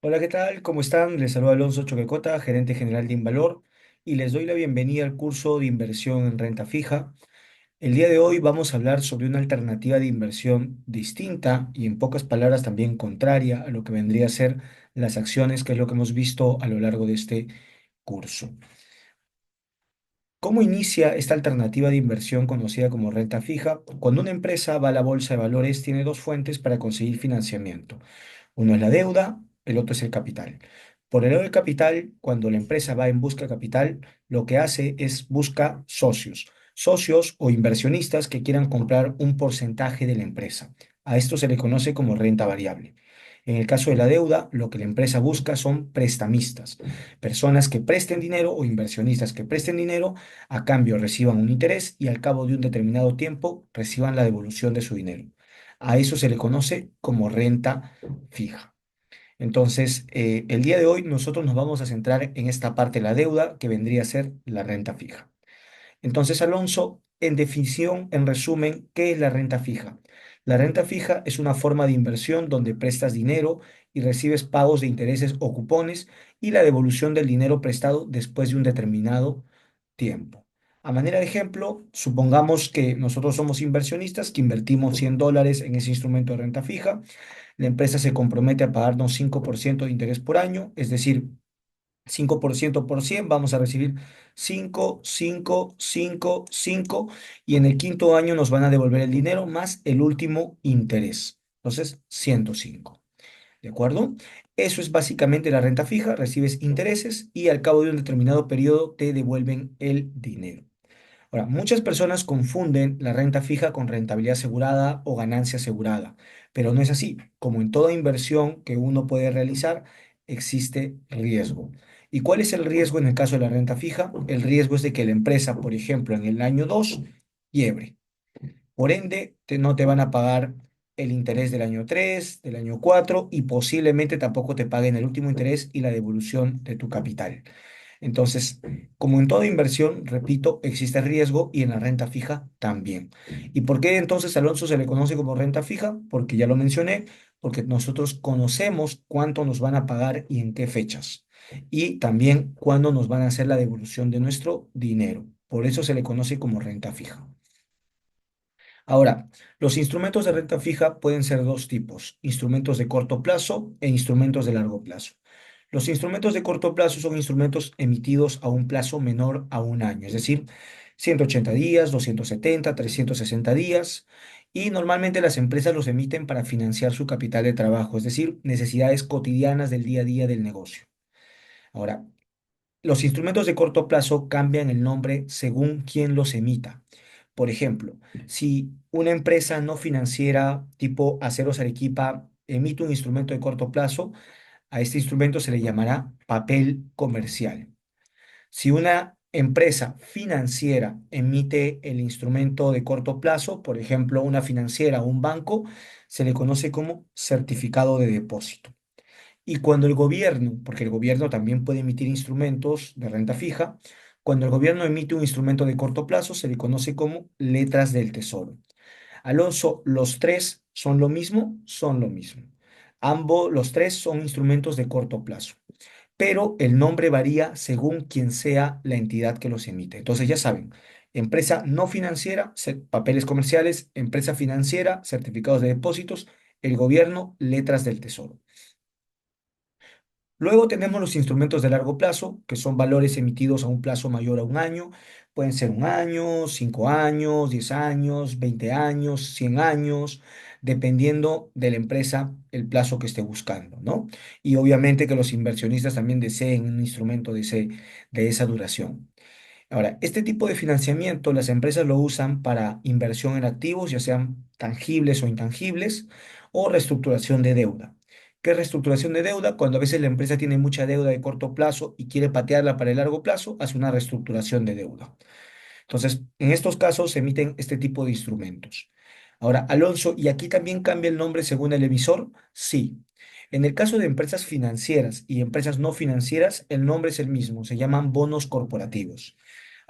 Hola, ¿qué tal? ¿Cómo están? Les saluda Alonso Choquecota, gerente general de Invalor, y les doy la bienvenida al curso de inversión en renta fija. El día de hoy vamos a hablar sobre una alternativa de inversión distinta y en pocas palabras también contraria a lo que vendría a ser las acciones, que es lo que hemos visto a lo largo de este curso. ¿Cómo inicia esta alternativa de inversión conocida como renta fija? Cuando una empresa va a la bolsa de valores, tiene dos fuentes para conseguir financiamiento. Uno es la deuda, el otro es el capital. Por el lado del capital, cuando la empresa va en busca de capital, lo que hace es busca socios o inversionistas que quieran comprar un porcentaje de la empresa. A esto se le conoce como renta variable. En el caso de la deuda, lo que la empresa busca son prestamistas, personas que presten dinero o inversionistas que presten dinero, a cambio reciban un interés y al cabo de un determinado tiempo reciban la devolución de su dinero. A eso se le conoce como renta fija. Entonces, el día de hoy nosotros nos vamos a centrar en esta parte de la deuda que vendría a ser la renta fija. Entonces, Alonso, en definición, en resumen, ¿qué es la renta fija? La renta fija es una forma de inversión donde prestas dinero y recibes pagos de intereses o cupones y la devolución del dinero prestado después de un determinado tiempo. A manera de ejemplo, supongamos que nosotros somos inversionistas que invertimos $100 en ese instrumento de renta fija. La empresa se compromete a pagarnos 5% de interés por año, es decir, 5% por 100, vamos a recibir 5, 5, 5, 5, y en el quinto año nos van a devolver el dinero más el último interés. Entonces, 105. ¿De acuerdo? Eso es básicamente la renta fija, recibes intereses y al cabo de un determinado periodo te devuelven el dinero. Ahora, muchas personas confunden la renta fija con rentabilidad asegurada o ganancia asegurada, pero no es así. Como en toda inversión que uno puede realizar, existe riesgo. ¿Y cuál es el riesgo en el caso de la renta fija? El riesgo es de que la empresa, por ejemplo, en el año 2 quiebre. Por ende, no te van a pagar el interés del año 3, del año 4 y posiblemente tampoco te paguen el último interés y la devolución de tu capital. Entonces, como en toda inversión, repito, existe riesgo y en la renta fija también. ¿Y por qué entonces Alonso se le conoce como renta fija? Porque ya lo mencioné, porque nosotros conocemos cuánto nos van a pagar y en qué fechas. Y también cuándo nos van a hacer la devolución de nuestro dinero. Por eso se le conoce como renta fija. Ahora, los instrumentos de renta fija pueden ser dos tipos, instrumentos de corto plazo e instrumentos de largo plazo. Los instrumentos de corto plazo son instrumentos emitidos a un plazo menor a un año, es decir, 180 días, 270, 360 días, y normalmente las empresas los emiten para financiar su capital de trabajo, es decir, necesidades cotidianas del día a día del negocio. Ahora, los instrumentos de corto plazo cambian el nombre según quién los emita. Por ejemplo, si una empresa no financiera tipo Aceros Arequipa emite un instrumento de corto plazo, a este instrumento se le llamará papel comercial. Si una empresa financiera emite el instrumento de corto plazo, por ejemplo, una financiera o un banco, se le conoce como certificado de depósito. Y cuando el gobierno, porque el gobierno también puede emitir instrumentos de renta fija, cuando el gobierno emite un instrumento de corto plazo, se le conoce como letras del tesoro. Alonso, ¿los tres son lo mismo? Son lo mismo. Ambos, los tres son instrumentos de corto plazo, pero el nombre varía según quien sea la entidad que los emite. Entonces ya saben, empresa no financiera, papeles comerciales, empresa financiera, certificados de depósitos, el gobierno, letras del tesoro. Luego tenemos los instrumentos de largo plazo, que son valores emitidos a un plazo mayor a un año. Pueden ser un año, 5 años, 10 años, 20 años, 100 años, dependiendo de la empresa el plazo que esté buscando, ¿no? Y obviamente que los inversionistas también deseen un instrumento de esa duración. Ahora, este tipo de financiamiento las empresas lo usan para inversión en activos, ya sean tangibles o intangibles, o reestructuración de deuda. ¿Qué es reestructuración de deuda? Cuando a veces la empresa tiene mucha deuda de corto plazo y quiere patearla para el largo plazo, hace una reestructuración de deuda. Entonces, en estos casos se emiten este tipo de instrumentos. Ahora, Alonso, ¿y aquí también cambia el nombre según el emisor? Sí. En el caso de empresas financieras y empresas no financieras, el nombre es el mismo, se llaman bonos corporativos.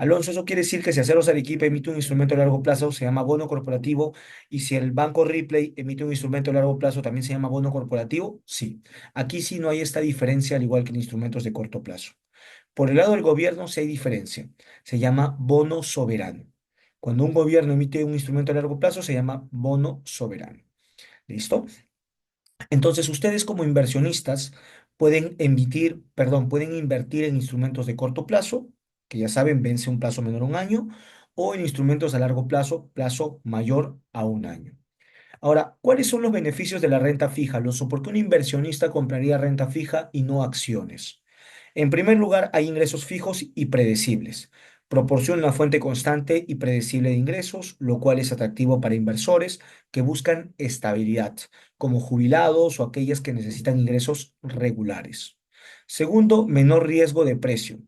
Alonso, eso quiere decir que si Aceros Arequipa emite un instrumento a largo plazo, se llama bono corporativo, y si el Banco Ripley emite un instrumento a largo plazo, también se llama bono corporativo. Sí, aquí sí no hay esta diferencia, al igual que en instrumentos de corto plazo. Por el lado del gobierno sí hay diferencia. Se llama bono soberano. Cuando un gobierno emite un instrumento a largo plazo, se llama bono soberano. ¿Listo? Entonces, ustedes como inversionistas pueden emitir, perdón, pueden invertir en instrumentos de corto plazo, que ya saben, vence un plazo menor a un año, o en instrumentos a largo plazo, plazo mayor a un año. Ahora, ¿cuáles son los beneficios de la renta fija, Alonso? ¿Por qué un inversionista compraría renta fija y no acciones? En primer lugar, hay ingresos fijos y predecibles. Proporciona una fuente constante y predecible de ingresos, lo cual es atractivo para inversores que buscan estabilidad, como jubilados o aquellas que necesitan ingresos regulares. Segundo, menor riesgo de precio.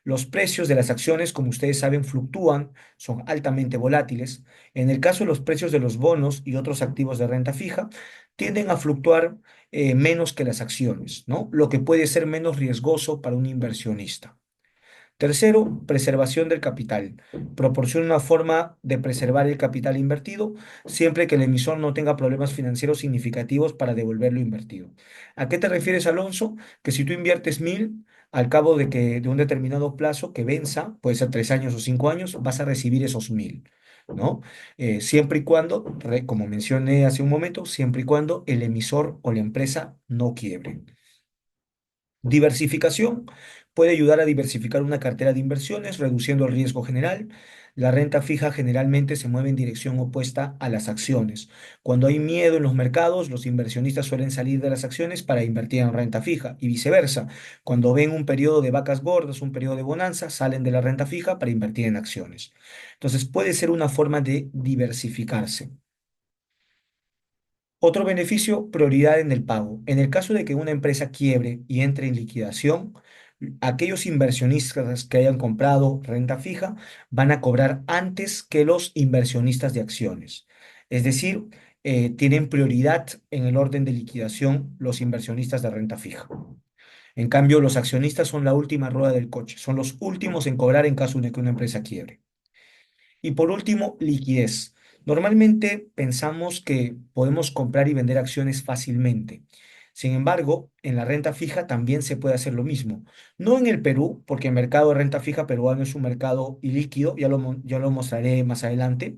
Los precios de las acciones, como ustedes saben, fluctúan, son altamente volátiles. En el caso de los precios de los bonos y otros activos de renta fija, tienden a fluctuar menos que las acciones, ¿no? Lo que puede ser menos riesgoso para un inversionista. Tercero, preservación del capital. Proporciona una forma de preservar el capital invertido siempre que el emisor no tenga problemas financieros significativos para devolver lo invertido. ¿A qué te refieres, Alonso? Que si tú inviertes 1.000, al cabo de un determinado plazo que venza, puede ser 3 años o 5 años, vas a recibir esos 1.000, ¿no? Siempre y cuando, como mencioné hace un momento, siempre y cuando el emisor o la empresa no quiebre. Diversificación puede ayudar a diversificar una cartera de inversiones, reduciendo el riesgo general. La renta fija generalmente se mueve en dirección opuesta a las acciones. Cuando hay miedo en los mercados, los inversionistas suelen salir de las acciones para invertir en renta fija y viceversa. Cuando ven un periodo de vacas gordas, un periodo de bonanza, salen de la renta fija para invertir en acciones. Entonces puede ser una forma de diversificarse. Otro beneficio, prioridad en el pago. En el caso de que una empresa quiebre y entre en liquidación, aquellos inversionistas que hayan comprado renta fija van a cobrar antes que los inversionistas de acciones. Es decir, tienen prioridad en el orden de liquidación los inversionistas de renta fija. En cambio, los accionistas son la última rueda del coche, son los últimos en cobrar en caso de que una empresa quiebre. Y por último, liquidez. Normalmente pensamos que podemos comprar y vender acciones fácilmente. Sin embargo, en la renta fija también se puede hacer lo mismo. No en el Perú, porque el mercado de renta fija peruano es un mercado ilíquido, ya lo mostraré más adelante,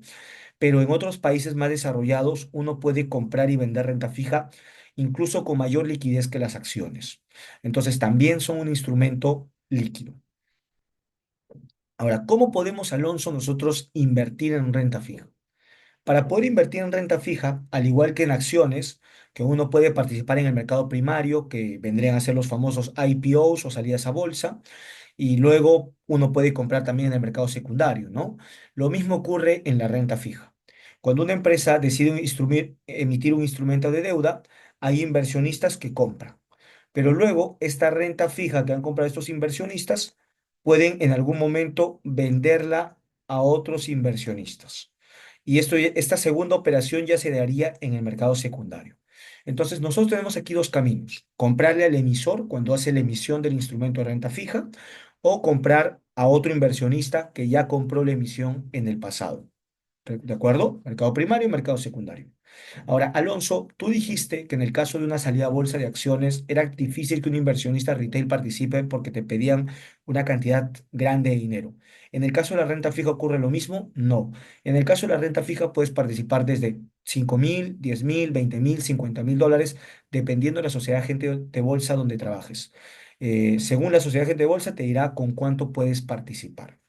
pero en otros países más desarrollados uno puede comprar y vender renta fija incluso con mayor liquidez que las acciones. Entonces también son un instrumento líquido. Ahora, ¿cómo podemos, Alonso, nosotros invertir en renta fija? Para poder invertir en renta fija, al igual que en acciones, que uno puede participar en el mercado primario, que vendrían a ser los famosos IPOs o salidas a bolsa, y luego uno puede comprar también en el mercado secundario, ¿no? Lo mismo ocurre en la renta fija. Cuando una empresa decide emitir un instrumento de deuda, hay inversionistas que compran. Pero luego, esta renta fija que han comprado estos inversionistas pueden en algún momento venderla a otros inversionistas. Y esta segunda operación ya se daría en el mercado secundario. Entonces, nosotros tenemos aquí dos caminos: comprarle al emisor cuando hace la emisión del instrumento de renta fija, o comprar a otro inversionista que ya compró la emisión en el pasado. ¿De acuerdo? Mercado primario y mercado secundario. Ahora, Alonso, tú dijiste que en el caso de una salida a bolsa de acciones era difícil que un inversionista retail participe porque te pedían una cantidad grande de dinero. ¿En el caso de la renta fija ocurre lo mismo? No. En el caso de la renta fija puedes participar desde 5.000, 10.000, 20.000, $50.000, dependiendo de la sociedad agente de bolsa donde trabajes. Según la sociedad agente de bolsa, te dirá con cuánto puedes participar.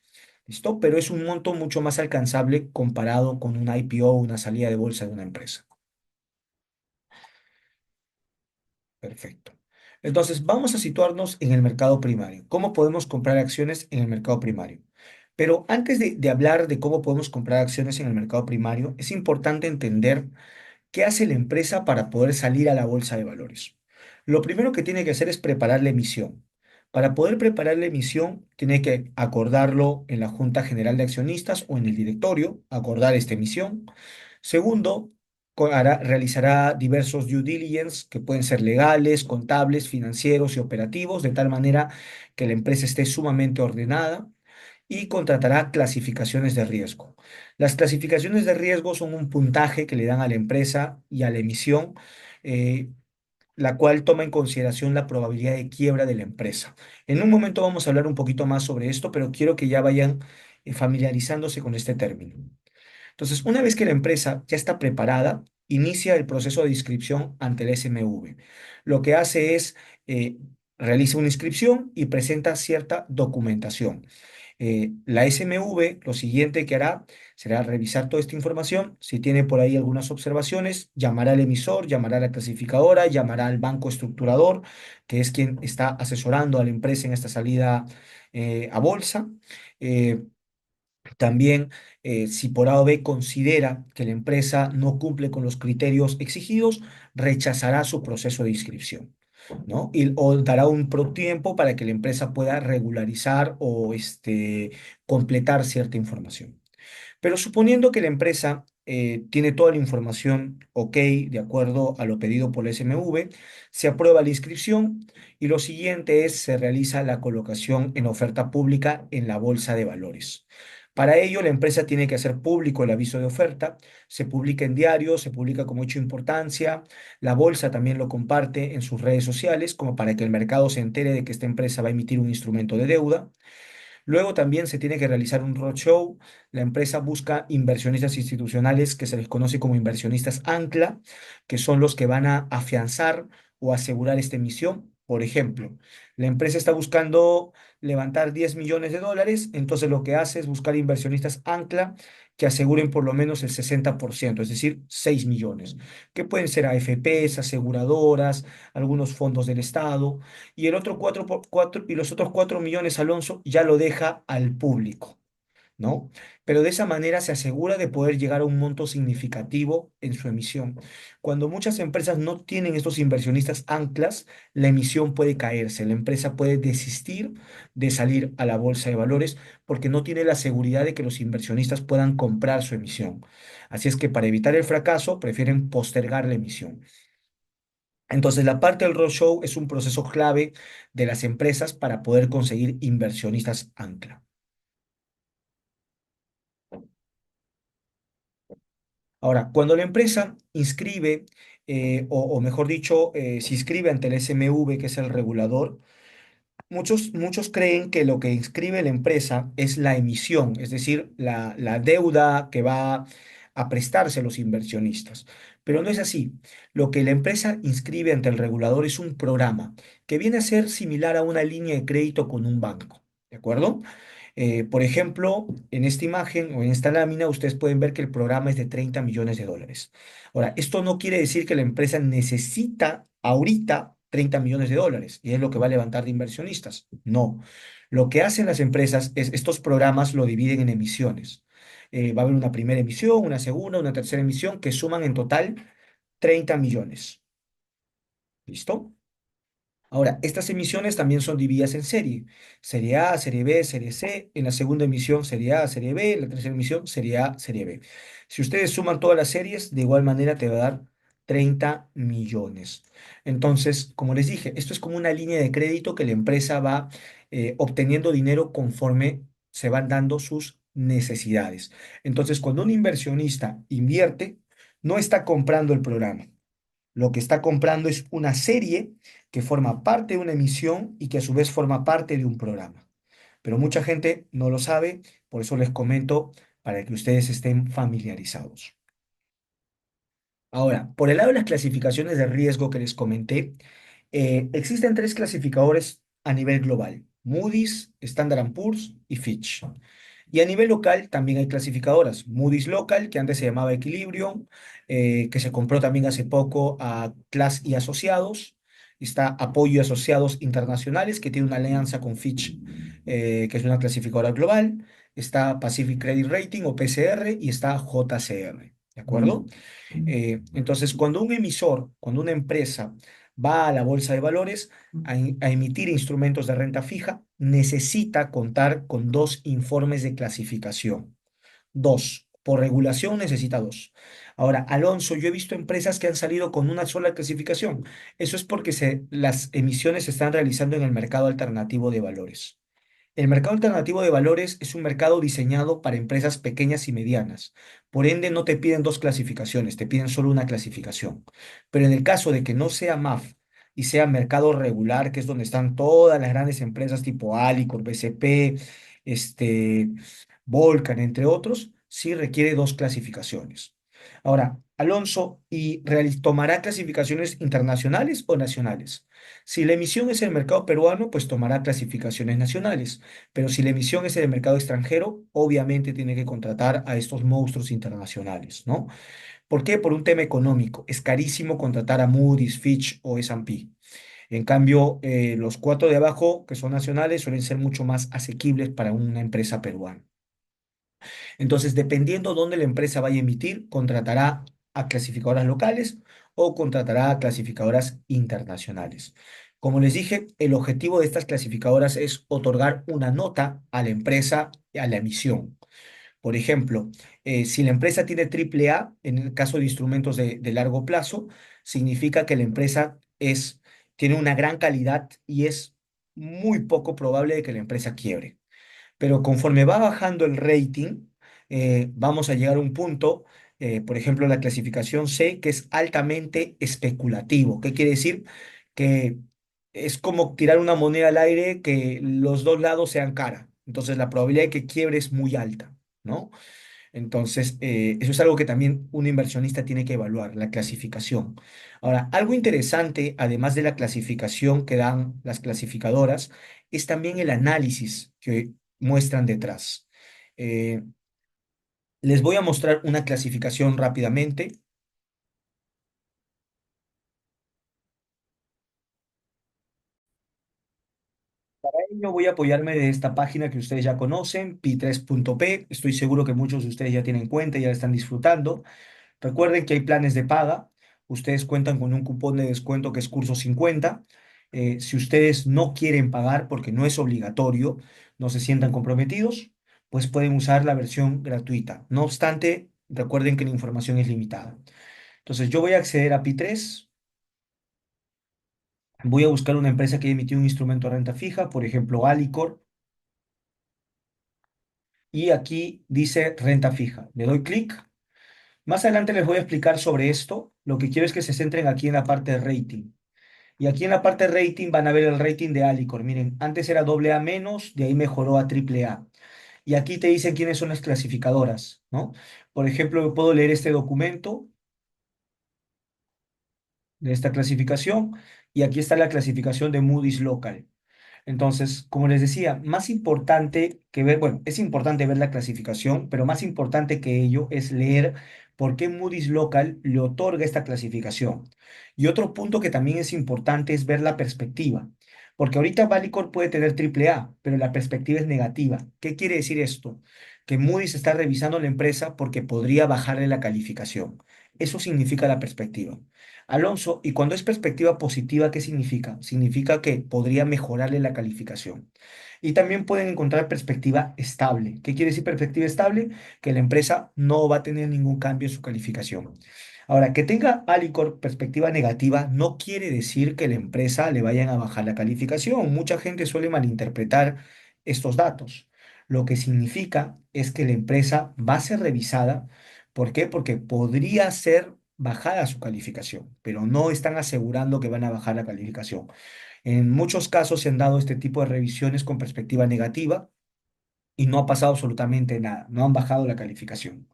¿Listo? Pero es un monto mucho más alcanzable comparado con un IPO o una salida de bolsa de una empresa. Perfecto. Entonces, vamos a situarnos en el mercado primario. ¿Cómo podemos comprar acciones en el mercado primario? Pero antes de hablar de cómo podemos comprar acciones en el mercado primario, es importante entender qué hace la empresa para poder salir a la bolsa de valores. Lo primero que tiene que hacer es preparar la emisión. Para poder preparar la emisión, tiene que acordarlo en la Junta General de Accionistas o en el directorio, acordar esta emisión. Segundo, realizará diversos due diligence que pueden ser legales, contables, financieros y operativos, de tal manera que la empresa esté sumamente ordenada. y contratará clasificaciones de riesgo. Las clasificaciones de riesgo son un puntaje que le dan a la empresa y a la emisión, eh, la cual toma en consideración la probabilidad de quiebra de la empresa. En un momento vamos a hablar un poquito más sobre esto, pero quiero que ya vayan familiarizándose con este término. Entonces, una vez que la empresa ya está preparada, inicia el proceso de inscripción ante el SMV. Lo que hace es, eh, realiza una inscripción y presenta cierta documentación. La SMV lo siguiente que hará será revisar toda esta información. Si tiene por ahí algunas observaciones, llamará al emisor, llamará a la clasificadora, llamará al banco estructurador, que es quien está asesorando a la empresa en esta salida a bolsa. Eh, También, si por A o B considera que la empresa no cumple con los criterios exigidos, rechazará su proceso de inscripción, ¿no? O dará un tiempo para que la empresa pueda regularizar o completar cierta información. Pero suponiendo que la empresa tiene toda la información ok, de acuerdo a lo pedido por la SMV, se aprueba la inscripción y lo siguiente es se realiza la colocación en oferta pública en la bolsa de valores. Para ello, la empresa tiene que hacer público el aviso de oferta, se publica en diarios, se publica como hecho de importancia, la bolsa también lo comparte en sus redes sociales como para que el mercado se entere de que esta empresa va a emitir un instrumento de deuda. Luego también se tiene que realizar un roadshow. La empresa busca inversionistas institucionales que se les conoce como inversionistas ancla, que son los que van a afianzar o asegurar esta emisión. Por ejemplo, la empresa está buscando levantar 10 millones de dólares, entonces lo que hace es buscar inversionistas ancla que aseguren por lo menos el 60%, es decir, 6 millones, que pueden ser AFPs, aseguradoras, algunos fondos del Estado y el otro 4 y los otros 4 millones Alonso ya lo deja al público, ¿no? Pero de esa manera se asegura de poder llegar a un monto significativo en su emisión. Cuando muchas empresas no tienen estos inversionistas anclas, la emisión puede caerse, la empresa puede desistir de salir a la bolsa de valores porque no tiene la seguridad de que los inversionistas puedan comprar su emisión. Así es que para evitar el fracaso, prefieren postergar la emisión. Entonces, la parte del roadshow es un proceso clave de las empresas para poder conseguir inversionistas ancla. Ahora, cuando la empresa inscribe, o mejor dicho, se inscribe ante el SMV, que es el regulador, muchos creen que lo que inscribe la empresa es la emisión, es decir, la deuda que va a prestarse a los inversionistas. Pero no es así. Lo que la empresa inscribe ante el regulador es un programa que viene a ser similar a una línea de crédito con un banco. ¿De acuerdo? Por ejemplo, en esta imagen o en esta lámina, ustedes pueden ver que el programa es de 30 millones de dólares. Ahora, esto no quiere decir que la empresa necesita ahorita 30 millones de dólares y es lo que va a levantar de inversionistas. No. Lo que hacen las empresas es estos programas lo dividen en emisiones. Va a haber una primera emisión, una segunda, una tercera emisión que suman en total 30 millones. ¿Listo? Ahora, estas emisiones también son divididas en serie. Serie A, serie B, serie C. En la segunda emisión, serie A, serie B. En la tercera emisión, serie A, serie B. Si ustedes suman todas las series, de igual manera te va a dar 30 millones. Entonces, como les dije, esto es como una línea de crédito que la empresa va obteniendo dinero conforme se van dando sus necesidades. Entonces, cuando un inversionista invierte, no está comprando el programa. Lo que está comprando es una serie que forma parte de una emisión y que a su vez forma parte de un programa. Pero mucha gente no lo sabe, por eso les comento para que ustedes estén familiarizados. Ahora, por el lado de las clasificaciones de riesgo que les comenté, existen tres clasificadores a nivel global: Moody's, Standard Poor's y Fitch. Y a nivel local también hay clasificadoras. Moody's Local, que antes se llamaba Equilibrium, que se compró también hace poco a Class y Asociados. Está Apoyo y Asociados Internacionales, que tiene una alianza con Fitch, que es una clasificadora global. Está Pacific Credit Rating o PCR y está JCR. ¿De acuerdo? Entonces, cuando un emisor, cuando una empresa va a la bolsa de valores a emitir instrumentos de renta fija, necesita contar con dos informes de clasificación. Dos. Por regulación necesita dos. Ahora, Alonso, yo he visto empresas que han salido con una sola clasificación. Eso es porque las emisiones se están realizando en el mercado alternativo de valores. El mercado alternativo de valores es un mercado diseñado para empresas pequeñas y medianas. Por ende, no te piden dos clasificaciones, te piden solo una clasificación. Pero en el caso de que no sea MAF y sea mercado regular, que es donde están todas las grandes empresas tipo Alicor, BCP, este, Volcan, entre otros, sí requiere dos clasificaciones. Ahora, Alonso, ¿y tomará clasificaciones internacionales o nacionales? Si la emisión es el mercado peruano, pues tomará clasificaciones nacionales. Pero si la emisión es en el mercado extranjero, obviamente tiene que contratar a estos monstruos internacionales, ¿no? ¿Por qué? Por un tema económico. Es carísimo contratar a Moody's, Fitch o S&P. En cambio, los cuatro de abajo, que son nacionales, suelen ser mucho más asequibles para una empresa peruana. Entonces, dependiendo dónde la empresa vaya a emitir, contratará a clasificadoras locales o contratará a clasificadoras internacionales. Como les dije, el objetivo de estas clasificadoras es otorgar una nota a la empresa a la emisión. Por ejemplo, si la empresa tiene triple A, en el caso de instrumentos de largo plazo, significa que la empresa tiene una gran calidad y es muy poco probable de que la empresa quiebre. Pero conforme va bajando el rating, vamos a llegar a un punto, por ejemplo, la clasificación C, que es altamente especulativo. ¿Qué quiere decir? Que es como tirar una moneda al aire que los dos lados sean cara. Entonces la probabilidad de que quiebre es muy alta, ¿no? Entonces, eso es algo que también un inversionista tiene que evaluar, la clasificación. Ahora, algo interesante, además de la clasificación que dan las clasificadoras, es también el análisis que muestran detrás. Eh, Les voy a mostrar una clasificación rápidamente. Yo voy a apoyarme de esta página que ustedes ya conocen, pi3.p. Estoy seguro que muchos de ustedes ya tienen cuenta y ya la están disfrutando. Recuerden que hay planes de paga. Ustedes cuentan con un cupón de descuento que es curso 50. Si ustedes no quieren pagar porque no es obligatorio, no se sientan comprometidos, pues pueden usar la versión gratuita. No obstante, recuerden que la información es limitada. Entonces yo voy a acceder a Pi3, voy a buscar una empresa que emitió un instrumento de renta fija, por ejemplo Alicor, y aquí dice renta fija. Le doy clic. Más adelante les voy a explicar sobre esto. Lo que quiero es que se centren aquí en la parte de rating. Y aquí en la parte de rating van a ver el rating de Alicor. Miren, antes era doble A menos, de ahí mejoró a triple A. Y aquí te dicen quiénes son las clasificadoras, ¿no? Por ejemplo, yo puedo leer este documento de esta clasificación y aquí está la clasificación de Moody's Local. Entonces, como les decía, más importante que ver, bueno, es importante ver la clasificación, pero más importante que ello es leer por qué Moody's Local le otorga esta clasificación. Y otro punto que también es importante es ver la perspectiva, porque ahorita Valicor puede tener triple A, pero la perspectiva es negativa. ¿Qué quiere decir esto? Que Moody's está revisando la empresa porque podría bajarle la calificación. Eso significa la perspectiva. Alonso, y cuando es perspectiva positiva, ¿qué significa? Significa que podría mejorarle la calificación. Y también pueden encontrar perspectiva estable. ¿Qué quiere decir perspectiva estable? Que la empresa no va a tener ningún cambio en su calificación. Ahora, que tenga Alicor perspectiva negativa no quiere decir que la empresa le vayan a bajar la calificación. Mucha gente suele malinterpretar estos datos. Lo que significa es que la empresa va a ser revisada. ¿Por qué? Porque podría ser bajada su calificación, pero no están asegurando que van a bajar la calificación. En muchos casos se han dado este tipo de revisiones con perspectiva negativa y no ha pasado absolutamente nada, no han bajado la calificación.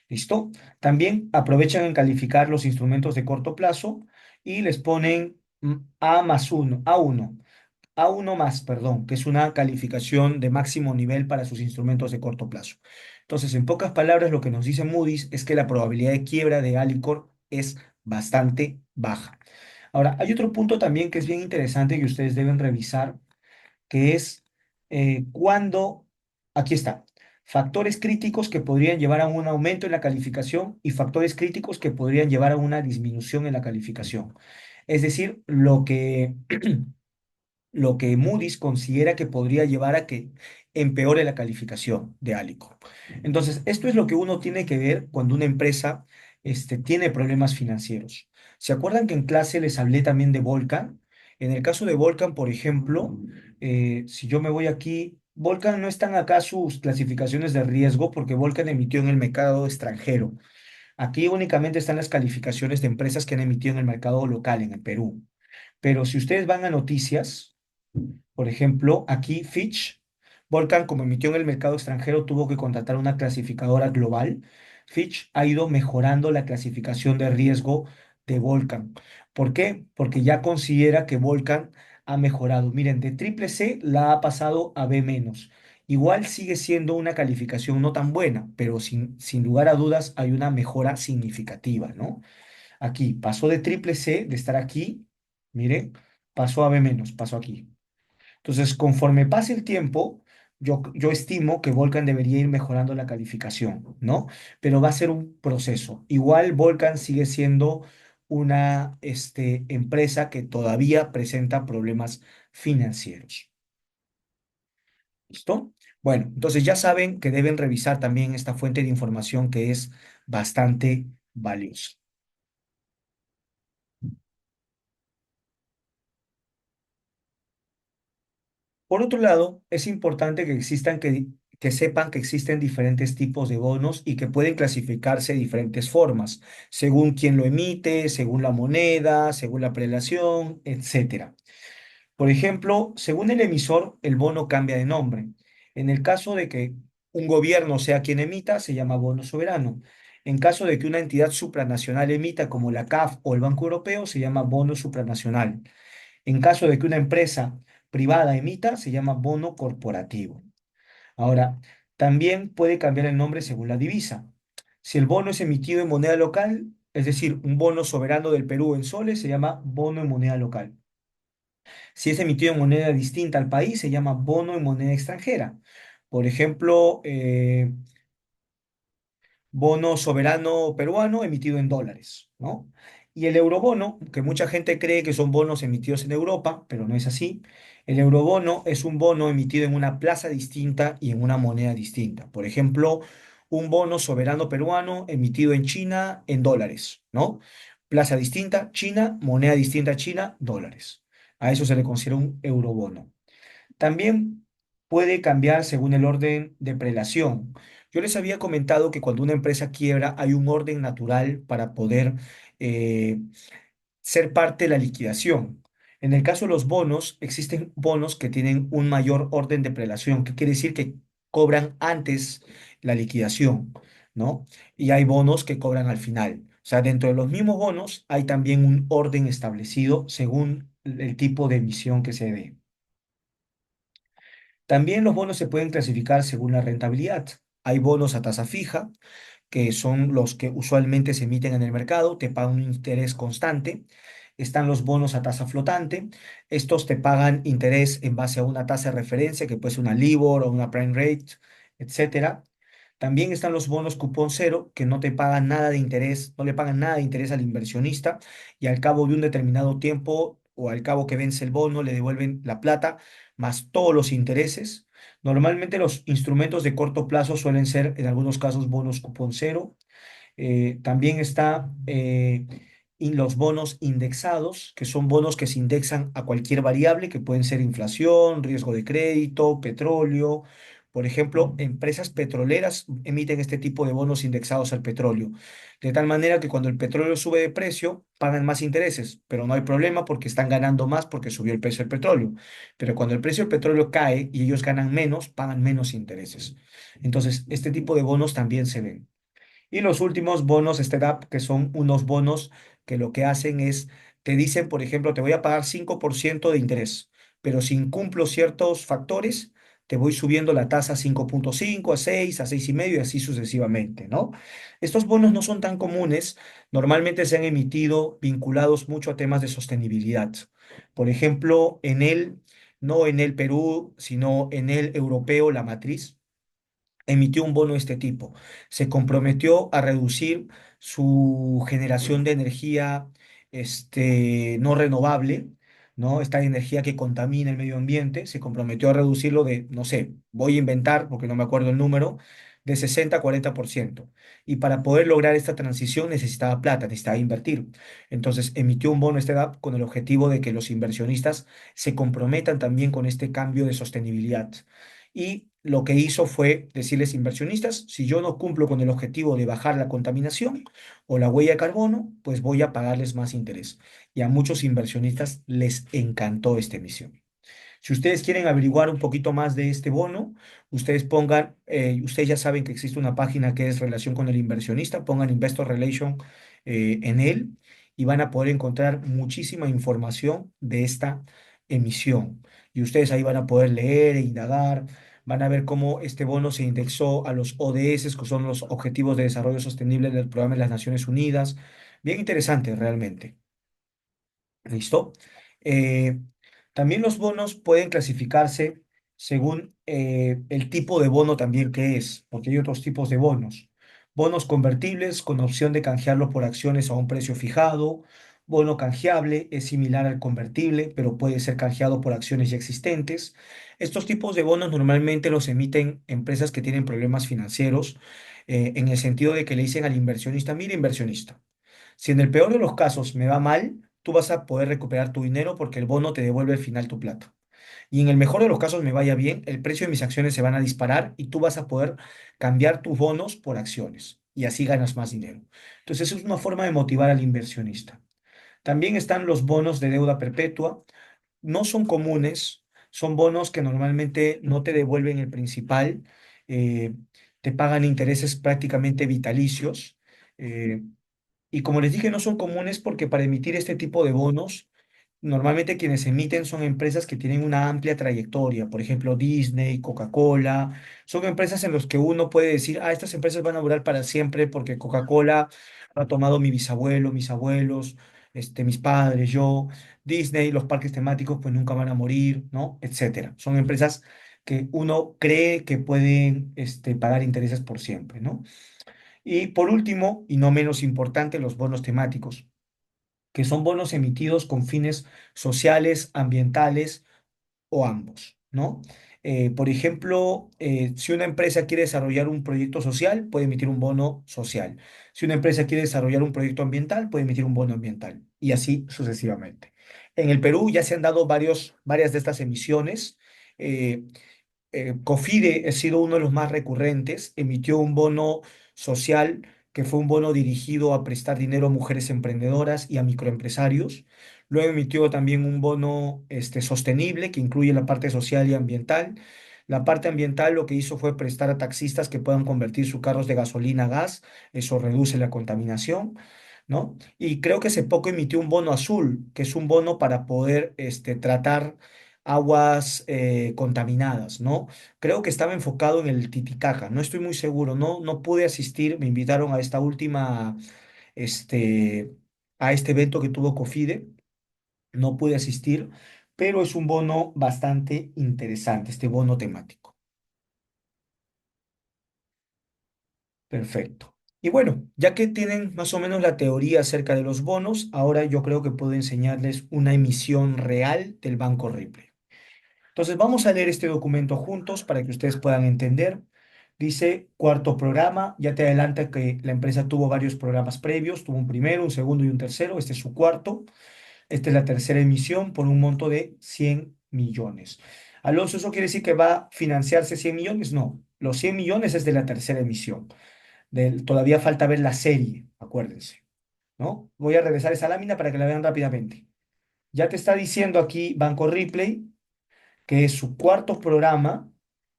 ¿Listo? También aprovechan en calificar los instrumentos de corto plazo y les ponen A más uno, A1. A1 más, perdón, que es una calificación de máximo nivel para sus instrumentos de corto plazo. Entonces, en pocas palabras, lo que nos dice Moody's es que la probabilidad de quiebra de Alicor es bastante baja. Ahora, hay otro punto también que es bien interesante que ustedes deben revisar, que es cuando, aquí está, factores críticos que podrían llevar a un aumento en la calificación y factores críticos que podrían llevar a una disminución en la calificación. Es decir, lo que Moody's considera que podría llevar a que empeore la calificación de Alico. Entonces, esto es lo que uno tiene que ver cuando una empresa tiene problemas financieros. ¿Se acuerdan que en clase les hablé también de Volcan? En el caso de Volcan, por ejemplo, si yo me voy aquí Volcan no están acá sus clasificaciones de riesgo porque Volcan emitió en el mercado extranjero. Aquí únicamente están las calificaciones de empresas que han emitido en el mercado local, en el Perú. Pero si ustedes van a noticias, por ejemplo, aquí Fitch, Volcan, como emitió en el mercado extranjero, tuvo que contratar una clasificadora global. Fitch ha ido mejorando la clasificación de riesgo de Volcan. ¿Por qué? Porque ya considera que Volcan ha mejorado. Miren, de triple C la ha pasado a B menos. Igual sigue siendo una calificación no tan buena, pero sin lugar a dudas hay una mejora significativa, ¿no? Aquí pasó de triple C, de estar aquí, miren, pasó a B menos, pasó aquí. Entonces, conforme pase el tiempo, yo estimo que Volcan debería ir mejorando la calificación, ¿no? Pero va a ser un proceso. Igual Volcan sigue siendo una empresa que todavía presenta problemas financieros. ¿Listo? Bueno, entonces ya saben que deben revisar también esta fuente de información que es bastante valiosa. Por otro lado, es importante que sepan que existen diferentes tipos de bonos y que pueden clasificarse de diferentes formas, según quién lo emite, según la moneda, según la prelación, etcétera. Por ejemplo, según el emisor, el bono cambia de nombre. En el caso de que un gobierno sea quien emita, se llama bono soberano. En caso de que una entidad supranacional emita, como la CAF o el Banco Europeo, se llama bono supranacional. En caso de que una empresa privada emita, se llama bono corporativo. Ahora, también puede cambiar el nombre según la divisa. Si el bono es emitido en moneda local, es decir, un bono soberano del Perú en soles, se llama bono en moneda local. Si es emitido en moneda distinta al país, se llama bono en moneda extranjera. Por ejemplo, bono soberano peruano emitido en dólares, ¿no? Y el eurobono, que mucha gente cree que son bonos emitidos en Europa, pero no es así. El eurobono es un bono emitido en una plaza distinta y en una moneda distinta. Por ejemplo, un bono soberano peruano emitido en China en dólares, ¿no? Plaza distinta, China, moneda distinta, China, dólares. A eso se le considera un eurobono. También puede cambiar según el orden de prelación. Yo les había comentado que cuando una empresa quiebra hay un orden natural para poder eh, ser parte de la liquidación. En el caso de los bonos, existen bonos que tienen un mayor orden de prelación, que quiere decir que cobran antes la liquidación, ¿no? Y hay bonos que cobran al final. O sea, dentro de los mismos bonos hay también un orden establecido según el tipo de emisión que se dé. También los bonos se pueden clasificar según la rentabilidad. Hay bonos a tasa fija, que son los que usualmente se emiten en el mercado, te pagan un interés constante. Están los bonos a tasa flotante. Estos te pagan interés en base a una tasa de referencia, que puede ser una LIBOR o una prime rate, etcétera. También están los bonos cupón cero, que no te pagan nada de interés, no le pagan nada de interés al inversionista y al cabo de un determinado tiempo o al cabo que vence el bono le devuelven la plata más todos los intereses. Normalmente los instrumentos de corto plazo suelen ser en algunos casos bonos cupón cero. También está los bonos indexados, que son bonos que se indexan a cualquier variable, que pueden ser inflación, riesgo de crédito, petróleo. Por ejemplo, empresas petroleras emiten este tipo de bonos indexados al petróleo, de tal manera que cuando el petróleo sube de precio, pagan más intereses, pero no hay problema porque están ganando más porque subió el precio del petróleo. Pero cuando el precio del petróleo cae y ellos ganan menos, pagan menos intereses. Entonces, este tipo de bonos también se ven. Y los últimos bonos STEP, que son unos bonos que lo que hacen es, te dicen, por ejemplo, te voy a pagar 5% de interés, pero si incumplo ciertos factores, te voy subiendo la tasa a 5,5, a 6, a 6,5 y así sucesivamente, ¿no? Estos bonos no son tan comunes, normalmente se han emitido vinculados mucho a temas de sostenibilidad. Por ejemplo, no en el Perú, sino en el europeo, la matriz emitió un bono de este tipo. Se comprometió a reducir su generación de energía no renovable, ¿no? Esta energía que contamina el medio ambiente, se comprometió a reducirlo de, no sé, voy a inventar, porque no me acuerdo el número, de 60 a 40%. Y para poder lograr esta transición necesitaba plata, necesitaba invertir. Entonces emitió un bono este DAP con el objetivo de que los inversionistas se comprometan también con este cambio de sostenibilidad. y lo que hizo fue decirles inversionistas, si yo no cumplo con el objetivo de bajar la contaminación o la huella de carbono, pues voy a pagarles más interés. Y a muchos inversionistas les encantó esta emisión. Si ustedes quieren averiguar un poquito más de este bono, ustedes pongan, ustedes ya saben que existe una página que es relación con el inversionista, pongan Investor Relation en él y van a poder encontrar muchísima información de esta emisión. Y ustedes ahí van a poder leer e indagar, van a ver cómo este bono se indexó a los ODS, que son los Objetivos de Desarrollo Sostenible del Programa de las Naciones Unidas. Bien interesante realmente. ¿Listo? Eh, También los bonos pueden clasificarse según el tipo de bono también que es, porque hay otros tipos de bonos. Bonos convertibles con opción de canjearlo por acciones a un precio fijado. Bono canjeable es similar al convertible, pero puede ser canjeado por acciones ya existentes. Estos tipos de bonos normalmente los emiten empresas que tienen problemas financieros, en el sentido de que le dicen al inversionista, mire inversionista. Si en el peor de los casos me va mal, tú vas a poder recuperar tu dinero porque el bono te devuelve al final tu plata. Y en el mejor de los casos me vaya bien, el precio de mis acciones se van a disparar y tú vas a poder cambiar tus bonos por acciones y así ganas más dinero. Entonces, eso es una forma de motivar al inversionista. También están los bonos de deuda perpetua. No son comunes, son bonos que normalmente no te devuelven el principal, eh, te pagan intereses prácticamente vitalicios. eh, y como les dije, no son comunes porque para emitir este tipo de bonos, normalmente quienes emiten son empresas que tienen una amplia trayectoria. Por ejemplo, Disney, Coca-Cola. Son empresas en las que uno puede decir, ah, estas empresas van a durar para siempre porque Coca-Cola lo ha tomado mi bisabuelo, mis abuelos, mis padres, yo. Disney, los parques temáticos, pues nunca van a morir, ¿no? Etcétera. Son empresas que uno cree que pueden, pagar intereses por siempre, ¿no? Y por último, y no menos importante, los bonos temáticos, que son bonos emitidos con fines sociales, ambientales o ambos, ¿no? Por ejemplo, si una empresa quiere desarrollar un proyecto social, puede emitir un bono social. Si una empresa quiere desarrollar un proyecto ambiental, puede emitir un bono ambiental. Y así sucesivamente. En el Perú ya se han dado varias de estas emisiones. eh, Cofide ha sido uno de los más recurrentes, emitió un bono social que fue un bono dirigido a prestar dinero a mujeres emprendedoras y a microempresarios. Luego emitió también un bono sostenible que incluye la parte social y ambiental. La parte ambiental lo que hizo fue prestar a taxistas que puedan convertir sus carros de gasolina a gas, eso reduce la contaminación, ¿no? Y creo que hace poco emitió un bono azul, que es un bono para poder tratar aguas contaminadas, ¿no? Creo que estaba enfocado en el Titicaca, no estoy muy seguro, no pude asistir, me invitaron a esta última, este, a este evento que tuvo Cofide, no pude asistir, pero es un bono bastante interesante, este bono temático. Perfecto. Y bueno, ya que tienen más o menos la teoría acerca de los bonos, ahora yo creo que puedo enseñarles una emisión real del Banco Ripley. Entonces vamos a leer este documento juntos para que ustedes puedan entender. Dice cuarto programa, ya te adelanta que la empresa tuvo varios programas previos, tuvo un primero, un segundo y un tercero, este es su cuarto, esta es la tercera emisión por un monto de 100 millones. Alonso, ¿eso quiere decir que va a financiarse 100 millones? No, los 100 millones es de la tercera emisión. Todavía falta ver la serie, acuérdense, ¿no? Voy a regresar esa lámina para que la vean rápidamente. Ya te está diciendo aquí Banco Ripley que es su cuarto programa,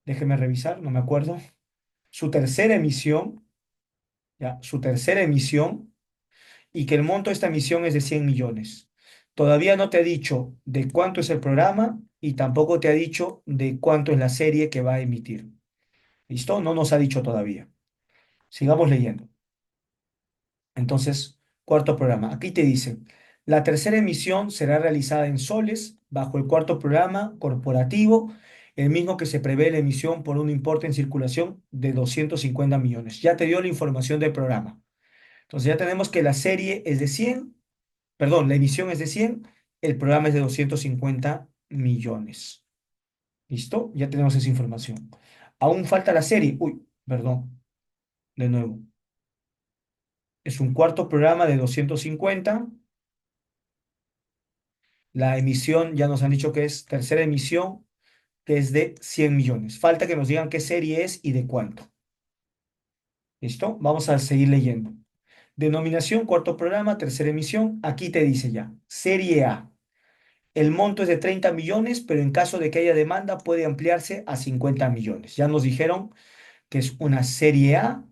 déjeme revisar, no me acuerdo, su tercera emisión, ya, su tercera emisión, y que el monto de esta emisión es de 100 millones. Todavía no te ha dicho de cuánto es el programa y tampoco te ha dicho de cuánto es la serie que va a emitir. ¿Listo? No nos ha dicho todavía. Sigamos leyendo. Entonces, cuarto programa. Aquí te dice, la tercera emisión será realizada en soles bajo el cuarto programa corporativo, el mismo que se prevé la emisión por un importe en circulación de 250 millones. Ya te dio la información del programa. Entonces ya tenemos que la serie es de 100, perdón, la emisión es de 100, el programa es de 250 millones. ¿Listo? Ya tenemos esa información. Aún falta la serie. Uy, perdón, de nuevo. Es un cuarto programa de 250. La emisión, ya nos han dicho que es tercera emisión, que es de 100 millones. Falta que nos digan qué serie es y de cuánto. ¿Listo? Vamos a seguir leyendo. Denominación, cuarto programa, tercera emisión. Aquí te dice ya. Serie A. El monto es de 30 millones, pero en caso de que haya demanda puede ampliarse a 50 millones. Ya nos dijeron que es una serie A,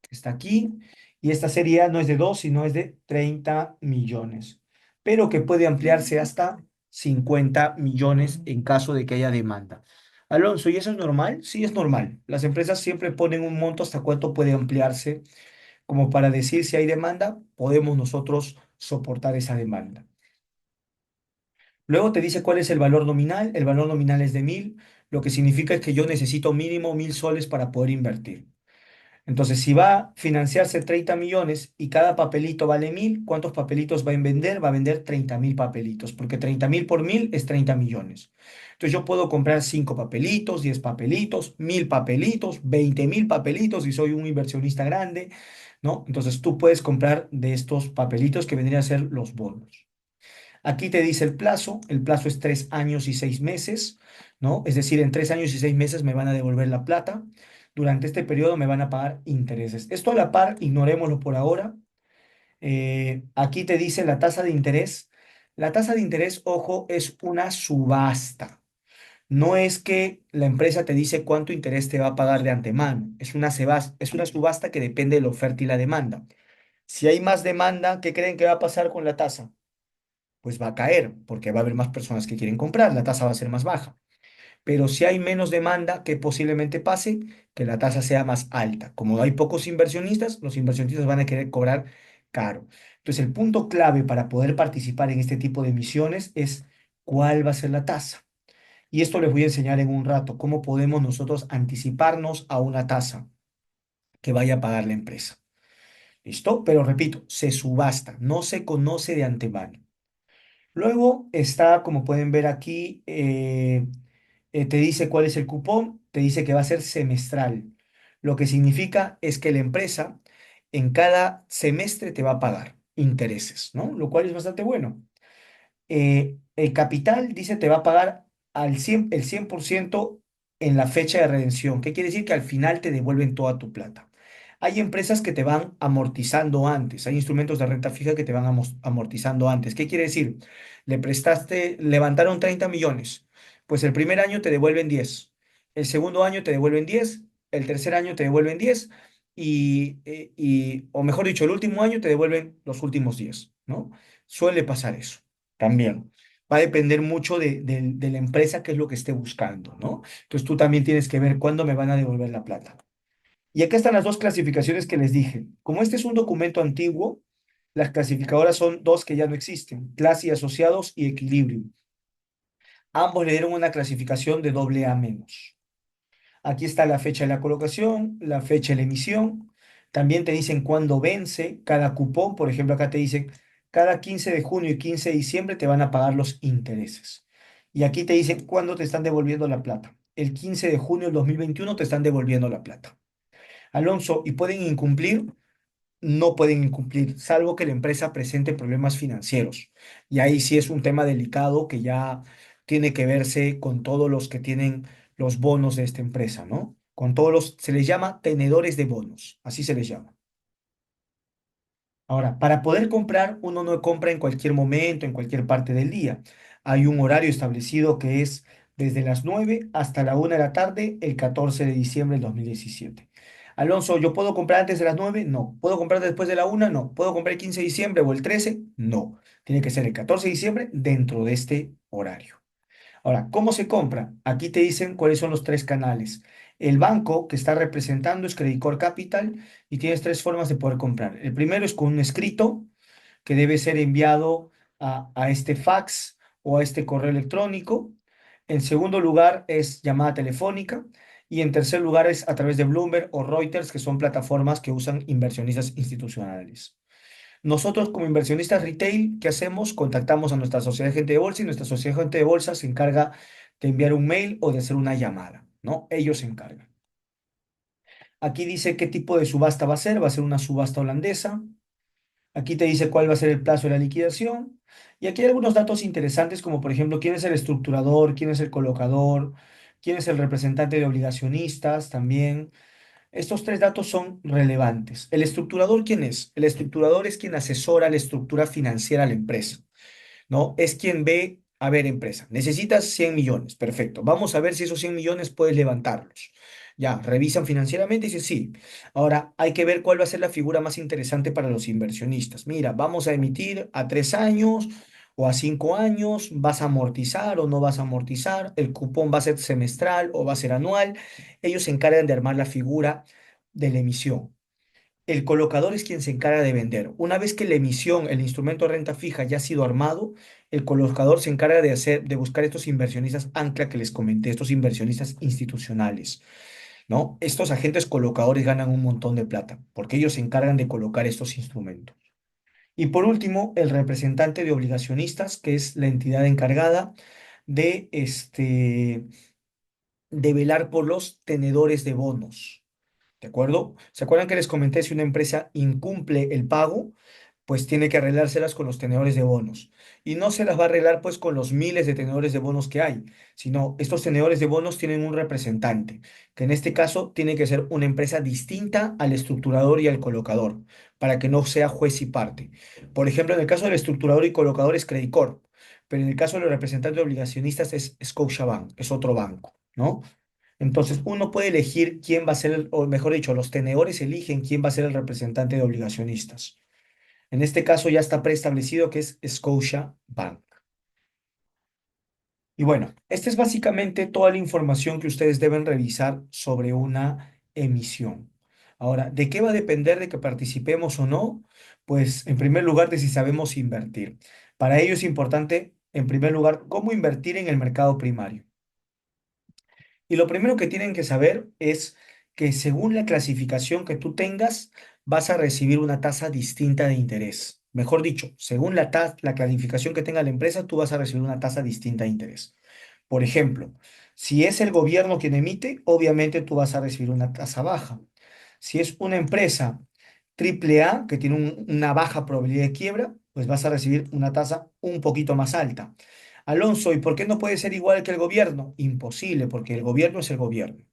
que está aquí, y esta serie A no es de 2, sino es de 30 millones, pero que puede ampliarse hasta 50 millones en caso de que haya demanda. Alonso, ¿y eso es normal? Sí, es normal. Las empresas siempre ponen un monto hasta cuánto puede ampliarse, como para decir si hay demanda, podemos nosotros soportar esa demanda. Luego te dice cuál es el valor nominal. El valor nominal es de 1.000, lo que significa es que yo necesito mínimo 1.000 soles para poder invertir. Entonces, si va a financiarse 30 millones y cada papelito vale 1.000, ¿cuántos papelitos va a vender? Va a vender 30.000 papelitos, porque 30.000 por 1.000 es 30 millones. Entonces, yo puedo comprar 5 papelitos, 10 papelitos, 1.000 papelitos, 20.000 papelitos si soy un inversionista grande, ¿no? Entonces, tú puedes comprar de estos papelitos que vendrían a ser los bonos. Aquí te dice el plazo es 3 años y 6 meses, ¿no? Es decir, en 3 años y 6 meses me van a devolver la plata. Durante este periodo me van a pagar intereses. Esto a la par, ignorémoslo por ahora. Aquí te dice la tasa de interés. La tasa de interés, ojo, es una subasta. No es que la empresa te dice cuánto interés te va a pagar de antemano. Es una subasta que depende de la oferta y la demanda. Si hay más demanda, ¿qué creen que va a pasar con la tasa? Pues va a caer, porque va a haber más personas que quieren comprar, la tasa va a ser más baja. Pero si hay menos demanda, que posiblemente pase, que la tasa sea más alta. Como hay pocos inversionistas, los inversionistas van a querer cobrar caro. Entonces, el punto clave para poder participar en este tipo de emisiones es cuál va a ser la tasa. Y esto les voy a enseñar en un rato, cómo podemos nosotros anticiparnos a una tasa que vaya a pagar la empresa. ¿Listo? Pero repito, se subasta, no se conoce de antemano. Luego está, como pueden ver aquí, te dice cuál es el cupón, te dice que va a ser semestral. Lo que significa es que la empresa en cada semestre te va a pagar intereses, ¿no? Lo cual es bastante bueno. El capital, dice, te va a pagar el 100% en la fecha de redención. ¿Qué quiere decir? Que al final te devuelven toda tu plata. Hay empresas que te van amortizando antes, hay instrumentos de renta fija que te van amortizando antes. ¿Qué quiere decir? Le prestaste, levantaron 30 millones, pues el primer año te devuelven 10, el segundo año te devuelven 10, el tercer año te devuelven 10 o mejor dicho, el último año te devuelven los últimos 10, ¿no? Suele pasar eso también. Va a depender mucho de la empresa, qué es lo que esté buscando, ¿no? Entonces tú también tienes que ver cuándo me van a devolver la plata. Y acá están las dos clasificaciones que les dije. Como este es un documento antiguo, las clasificadoras son dos que ya no existen, clase y asociados y equilibrio. Ambos le dieron una clasificación de doble A menos. Aquí está la fecha de la colocación, la fecha de la emisión. También te dicen cuándo vence cada cupón. Por ejemplo, acá te dicen cada 15 de junio y 15 de diciembre te van a pagar los intereses. Y aquí te dicen cuándo te están devolviendo la plata. El 15 de junio del 2021 te están devolviendo la plata. Alonso, ¿y pueden incumplir? No pueden incumplir, salvo que la empresa presente problemas financieros. Y ahí sí es un tema delicado que ya tiene que verse con todos los que tienen los bonos de esta empresa, ¿no? Con todos los, se les llama tenedores de bonos, así se les llama. Ahora, para poder comprar, uno no compra en cualquier momento, en cualquier parte del día. Hay un horario establecido que es desde las 9 hasta la 1 de la tarde, el 14 de diciembre del 2017. Alonso, ¿yo puedo comprar antes de las 9? No. ¿Puedo comprar después de la 1? No. ¿Puedo comprar el 15 de diciembre o el 13? No. Tiene que ser el 14 de diciembre dentro de este horario. Ahora, ¿cómo se compra? Aquí te dicen cuáles son los tres canales. El banco que está representando es Credicorp Capital y tienes tres formas de poder comprar. El primero es con un escrito que debe ser enviado a este fax o a este correo electrónico. En segundo lugar es llamada telefónica. Y en tercer lugar es a través de Bloomberg o Reuters, que son plataformas que usan inversionistas institucionales. Nosotros como inversionistas retail, ¿qué hacemos? Contactamos a nuestra sociedad de gente de bolsa y nuestra sociedad de gente de bolsa se encarga de enviar un mail o de hacer una llamada, ¿no? Ellos se encargan. Aquí dice qué tipo de subasta va a ser. Va a ser una subasta holandesa. Aquí te dice cuál va a ser el plazo de la liquidación. Y aquí hay algunos datos interesantes como por ejemplo quién es el estructurador, quién es el colocador, quién es el representante de obligacionistas también. Estos tres datos son relevantes. ¿El estructurador quién es? El estructurador es quien asesora la estructura financiera a la empresa. ¿No? Es quien ve, a ver, empresa, necesitas 100 millones, perfecto. Vamos a ver si esos 100 millones puedes levantarlos. Ya, revisan financieramente y dicen sí. Ahora hay que ver cuál va a ser la figura más interesante para los inversionistas. Mira, vamos a emitir a 3 años o a 5 años, vas a amortizar o no vas a amortizar, el cupón va a ser semestral o va a ser anual. Ellos se encargan de armar la figura de la emisión. El colocador es quien se encarga de vender. Una vez que la emisión, el instrumento de renta fija ya ha sido armado, el colocador se encarga de buscar estos inversionistas ancla que les comenté, estos inversionistas institucionales, ¿no? Estos agentes colocadores ganan un montón de plata porque ellos se encargan de colocar estos instrumentos. Y por último, el representante de obligacionistas, que es la entidad encargada de, de velar por los tenedores de bonos. ¿De acuerdo? ¿Se acuerdan que les comenté si una empresa incumple el pago, pues tiene que arreglárselas con los tenedores de bonos? Y no se las va a arreglar pues con los miles de tenedores de bonos que hay, sino estos tenedores de bonos tienen un representante, que en este caso tiene que ser una empresa distinta al estructurador y al colocador, para que no sea juez y parte. Por ejemplo, en el caso del estructurador y colocador es Credit Corp, pero en el caso de los representantes obligacionistas es Scotiabank, es otro banco, ¿no? Entonces, uno puede elegir quién va a ser, o mejor dicho, los tenedores eligen quién va a ser el representante de obligacionistas. En este caso ya está preestablecido que es Scotia Bank. Y bueno, esta es básicamente toda la información que ustedes deben revisar sobre una emisión. Ahora, ¿de qué va a depender de que participemos o no? Pues en primer lugar, de si sabemos invertir. Para ello es importante, en primer lugar, cómo invertir en el mercado primario. Y lo primero que tienen que saber es que según la clasificación que tú tengas, vas a recibir una tasa distinta de interés. Mejor dicho, según la calificación que tenga la empresa, tú vas a recibir una tasa distinta de interés. Por ejemplo, si es el gobierno quien emite, obviamente tú vas a recibir una tasa baja. Si es una empresa triple A que tiene una baja probabilidad de quiebra, pues vas a recibir una tasa un poquito más alta. Alonso, ¿y por qué no puede ser igual que el gobierno? Imposible, porque el gobierno es el gobierno.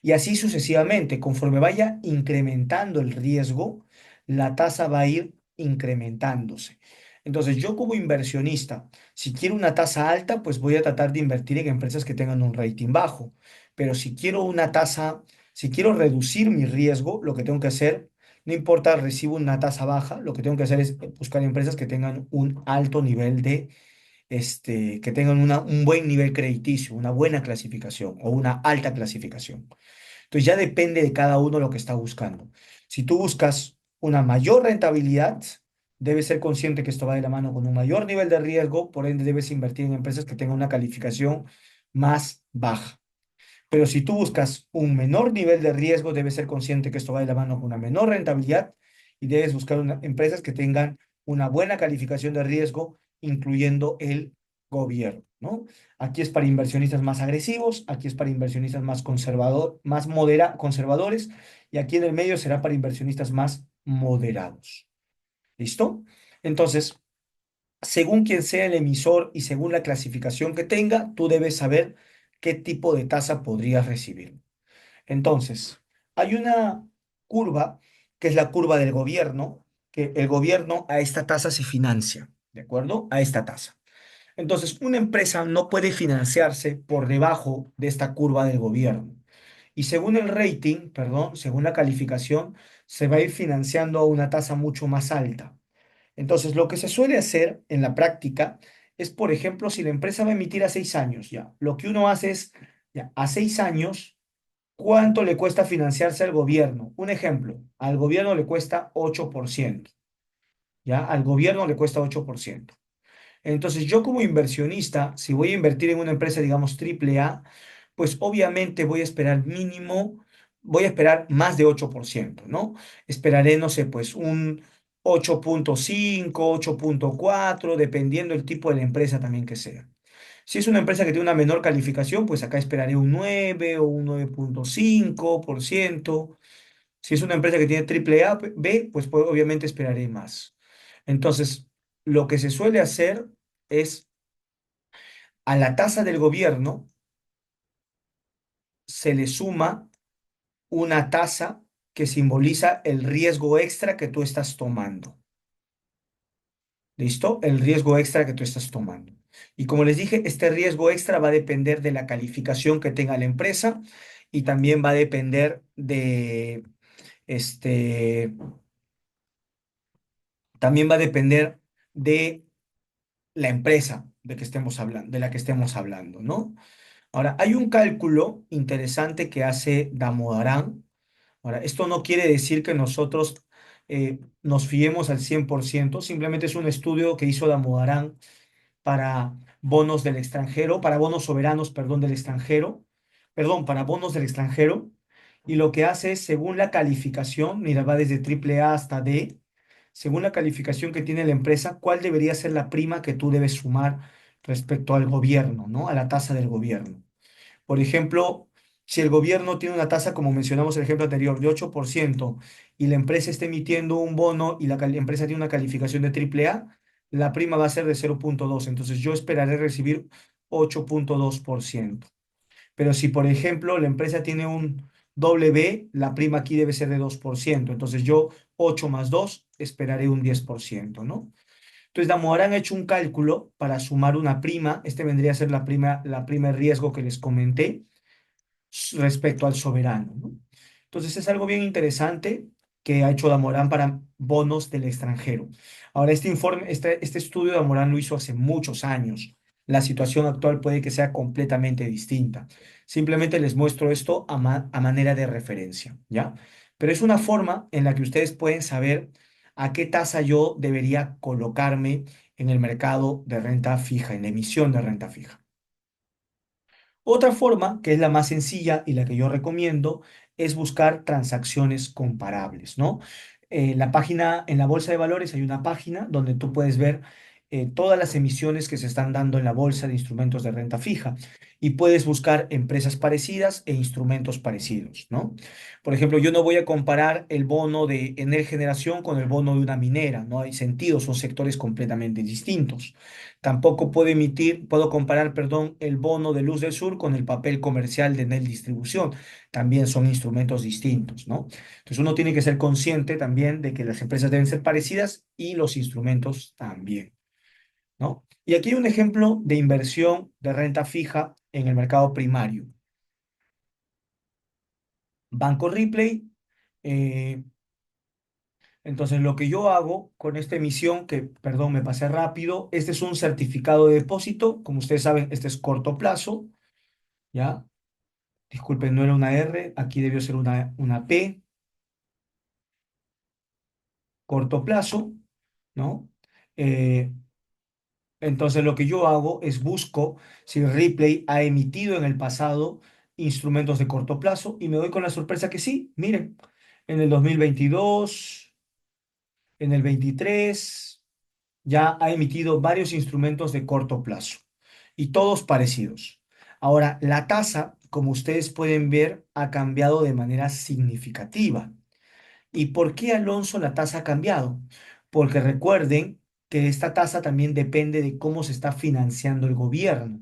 Y así sucesivamente, conforme vaya incrementando el riesgo, la tasa va a ir incrementándose. Entonces, yo como inversionista, si quiero una tasa alta, pues voy a tratar de invertir en empresas que tengan un rating bajo. Pero si quiero una tasa, si quiero reducir mi riesgo, lo que tengo que hacer, no importa, recibo una tasa baja, lo que tengo que hacer es buscar empresas que tengan un alto nivel de que tengan un buen nivel crediticio, una buena clasificación o una alta clasificación. Entonces ya depende de cada uno lo que está buscando. Si tú buscas una mayor rentabilidad, debes ser consciente que esto va de la mano con un mayor nivel de riesgo, por ende debes invertir en empresas que tengan una calificación más baja. Pero si tú buscas un menor nivel de riesgo, debes ser consciente que esto va de la mano con una menor rentabilidad y debes buscar empresas que tengan una buena calificación de riesgo, incluyendo el gobierno, ¿no? Aquí es para inversionistas más agresivos, aquí es para inversionistas más conservadores y aquí en el medio será para inversionistas más moderados. ¿Listo? Entonces, según quien sea el emisor y según la clasificación que tenga, tú debes saber qué tipo de tasa podrías recibir. Entonces, hay una curva, que es la curva del gobierno, que el gobierno a esta tasa se financia, ¿de acuerdo? A esta tasa. Entonces, una empresa no puede financiarse por debajo de esta curva del gobierno. Y según el rating, perdón, según la calificación, se va a ir financiando a una tasa mucho más alta. Entonces, lo que se suele hacer en la práctica es, por ejemplo, si la empresa va a emitir a 6 años, ya, lo que uno hace es, ya, a 6 años, ¿cuánto le cuesta financiarse al gobierno? Un ejemplo, al gobierno le cuesta 8%, ya, al gobierno le cuesta 8%. Entonces, yo como inversionista, si voy a invertir en una empresa, digamos, triple A, pues obviamente voy a esperar mínimo, voy a esperar más de 8%, ¿no? Esperaré, no sé, pues un 8,5, 8,4, dependiendo el tipo de la empresa también que sea. Si es una empresa que tiene una menor calificación, pues acá esperaré un 9 o un 9,5%. Si es una empresa que tiene triple A, B, pues obviamente esperaré más. Entonces, lo que se suele hacer es a la tasa del gobierno, se le suma una tasa que simboliza el riesgo extra que tú estás tomando. ¿Listo? El riesgo extra que tú estás tomando. Y como les dije, este riesgo extra va a depender de la calificación que tenga la empresa y también va a depender de, este, también va a depender de la empresa de que estemos hablando, de la que estemos hablando, ¿no? Ahora, hay un cálculo interesante que hace Damodaran. Ahora, esto no quiere decir que nosotros nos fiemos al 100%, simplemente es un estudio que hizo Damodaran para bonos del extranjero, para bonos soberanos, perdón, del extranjero, perdón, para bonos del extranjero, y lo que hace es, según la calificación, mira, va desde triple A hasta D, según la calificación que tiene la empresa, cuál debería ser la prima que tú debes sumar respecto al gobierno, ¿no? A la tasa del gobierno. Por ejemplo, si el gobierno tiene una tasa, como mencionamos en el ejemplo anterior, de 8% y la empresa está emitiendo un bono y la empresa tiene una calificación de triple A, la prima va a ser de 0,2. Entonces yo esperaré recibir 8,2%. Pero si, por ejemplo, la empresa tiene un doble B, la prima aquí debe ser de 2%. Entonces yo 8 más 2 esperaré un 10%, ¿no? Entonces, Damodaran ha hecho un cálculo para sumar una prima. Este vendría a ser la prima de riesgo que les comenté respecto al soberano, ¿no? Entonces es algo bien interesante que ha hecho Damorán para bonos del extranjero. Ahora, este informe, este estudio de Damorán lo hizo hace muchos años. La situación actual puede que sea completamente distinta. Simplemente les muestro esto a manera de referencia, ¿ya? Pero es una forma en la que ustedes pueden saber a qué tasa yo debería colocarme en el mercado de renta fija, en la emisión de renta fija. Otra forma, que es la más sencilla y la que yo recomiendo, es buscar transacciones comparables, ¿no? La página, en la bolsa de valores hay una página donde tú puedes ver todas las emisiones que se están dando en la bolsa de instrumentos de renta fija y puedes buscar empresas parecidas e instrumentos parecidos, ¿no? Por ejemplo, yo no voy a comparar el bono de Energeneración con el bono de una minera, no hay sentido, son sectores completamente distintos. Tampoco puedo comparar, perdón, el bono de Luz del Sur con el papel comercial de Enel Distribución. También son instrumentos distintos, ¿no? Entonces uno tiene que ser consciente también de que las empresas deben ser parecidas y los instrumentos también, ¿no? Y aquí hay un ejemplo de inversión de renta fija en el mercado primario. Banco Ripley. eh, entonces lo que yo hago con esta emisión, que, perdón, me pasé rápido, este es un certificado de depósito. Como ustedes saben, este es corto plazo. ¿Ya? Disculpen, no era una R, aquí debió ser una P, corto plazo, ¿no? Eh, entonces lo que yo hago es busco si Ripley ha emitido en el pasado instrumentos de corto plazo y me doy con la sorpresa que sí, miren, en el 2022, en el 23, ya ha emitido varios instrumentos de corto plazo y todos parecidos. Ahora, la tasa, como ustedes pueden ver, ha cambiado de manera significativa. ¿Y por qué, Alonso, la tasa ha cambiado? Porque recuerden que esta tasa también depende de cómo se está financiando el gobierno.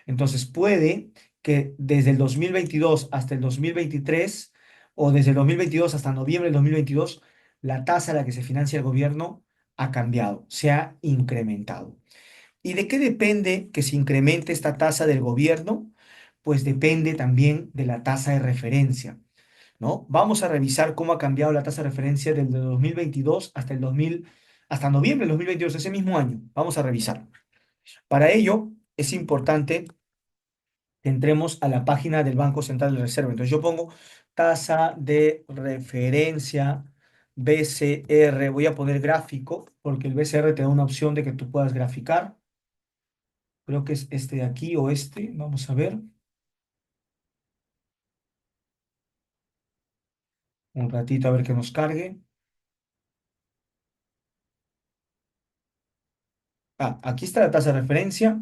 Entonces puede que desde el 2022 hasta el 2023 o desde el 2022 hasta noviembre del 2022, la tasa a la que se financia el gobierno ha cambiado, se ha incrementado. ¿Y de qué depende que se incremente esta tasa del gobierno? Pues depende también de la tasa de referencia, ¿no? Vamos a revisar cómo ha cambiado la tasa de referencia desde 2022 hasta hasta noviembre del 2022, ese mismo año. Vamos a revisar. Para ello, es importante que entremos a la página del Banco Central de Reserva. Entonces, yo pongo tasa de referencia BCR. Voy a poner gráfico, porque el BCR te da una opción de que tú puedas graficar. Creo que es este de aquí o este. Vamos a ver. Un ratito a ver que nos cargue. Ah, aquí está la tasa de referencia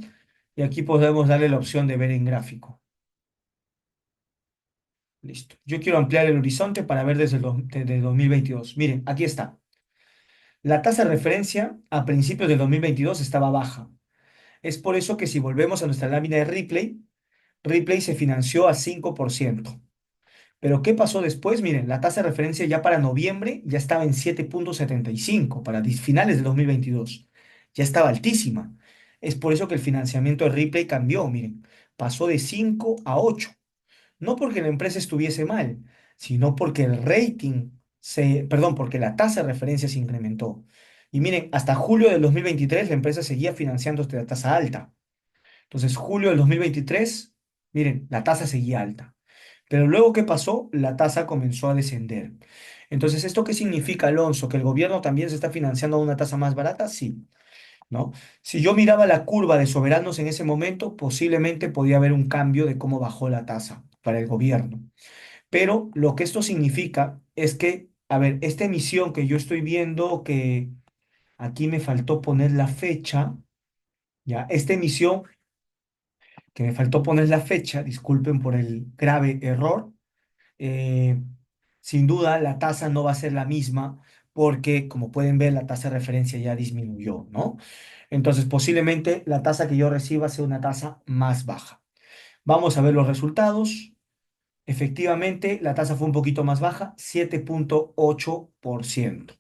y aquí podemos darle la opción de ver en gráfico. Listo. Yo quiero ampliar el horizonte para ver desde 2022. Miren, aquí está. La tasa de referencia a principios del 2022 estaba baja. Es por eso que si volvemos a nuestra lámina de Ripley, Ripley se financió a 5%. Pero ¿qué pasó después? Miren, la tasa de referencia ya para noviembre ya estaba en 7,75 para finales de 2022. Ya estaba altísima. Es por eso que el financiamiento de Ripley cambió, miren, pasó de 5 a 8. No porque la empresa estuviese mal, sino porque el rating perdón, porque la tasa de referencia se incrementó. Y miren, hasta julio del 2023 la empresa seguía financiando a tasa alta. Entonces, julio del 2023, miren, la tasa seguía alta. Pero luego, ¿qué pasó? La tasa comenzó a descender. Entonces, ¿esto qué significa, Alonso? ¿Que el gobierno también se está financiando a una tasa más barata? Sí, ¿no? Si yo miraba la curva de soberanos en ese momento, posiblemente podía haber un cambio de cómo bajó la tasa para el gobierno. Pero lo que esto significa es que, a ver, esta emisión que yo estoy viendo, que aquí me faltó poner la fecha, ya, esta emisión que me faltó poner la fecha, disculpen por el grave error. eh, Sin duda la tasa no va a ser la misma porque, como pueden ver, la tasa de referencia ya disminuyó, ¿no? Entonces, posiblemente la tasa que yo reciba sea una tasa más baja. Vamos a ver los resultados. Efectivamente, la tasa fue un poquito más baja, 7,8%.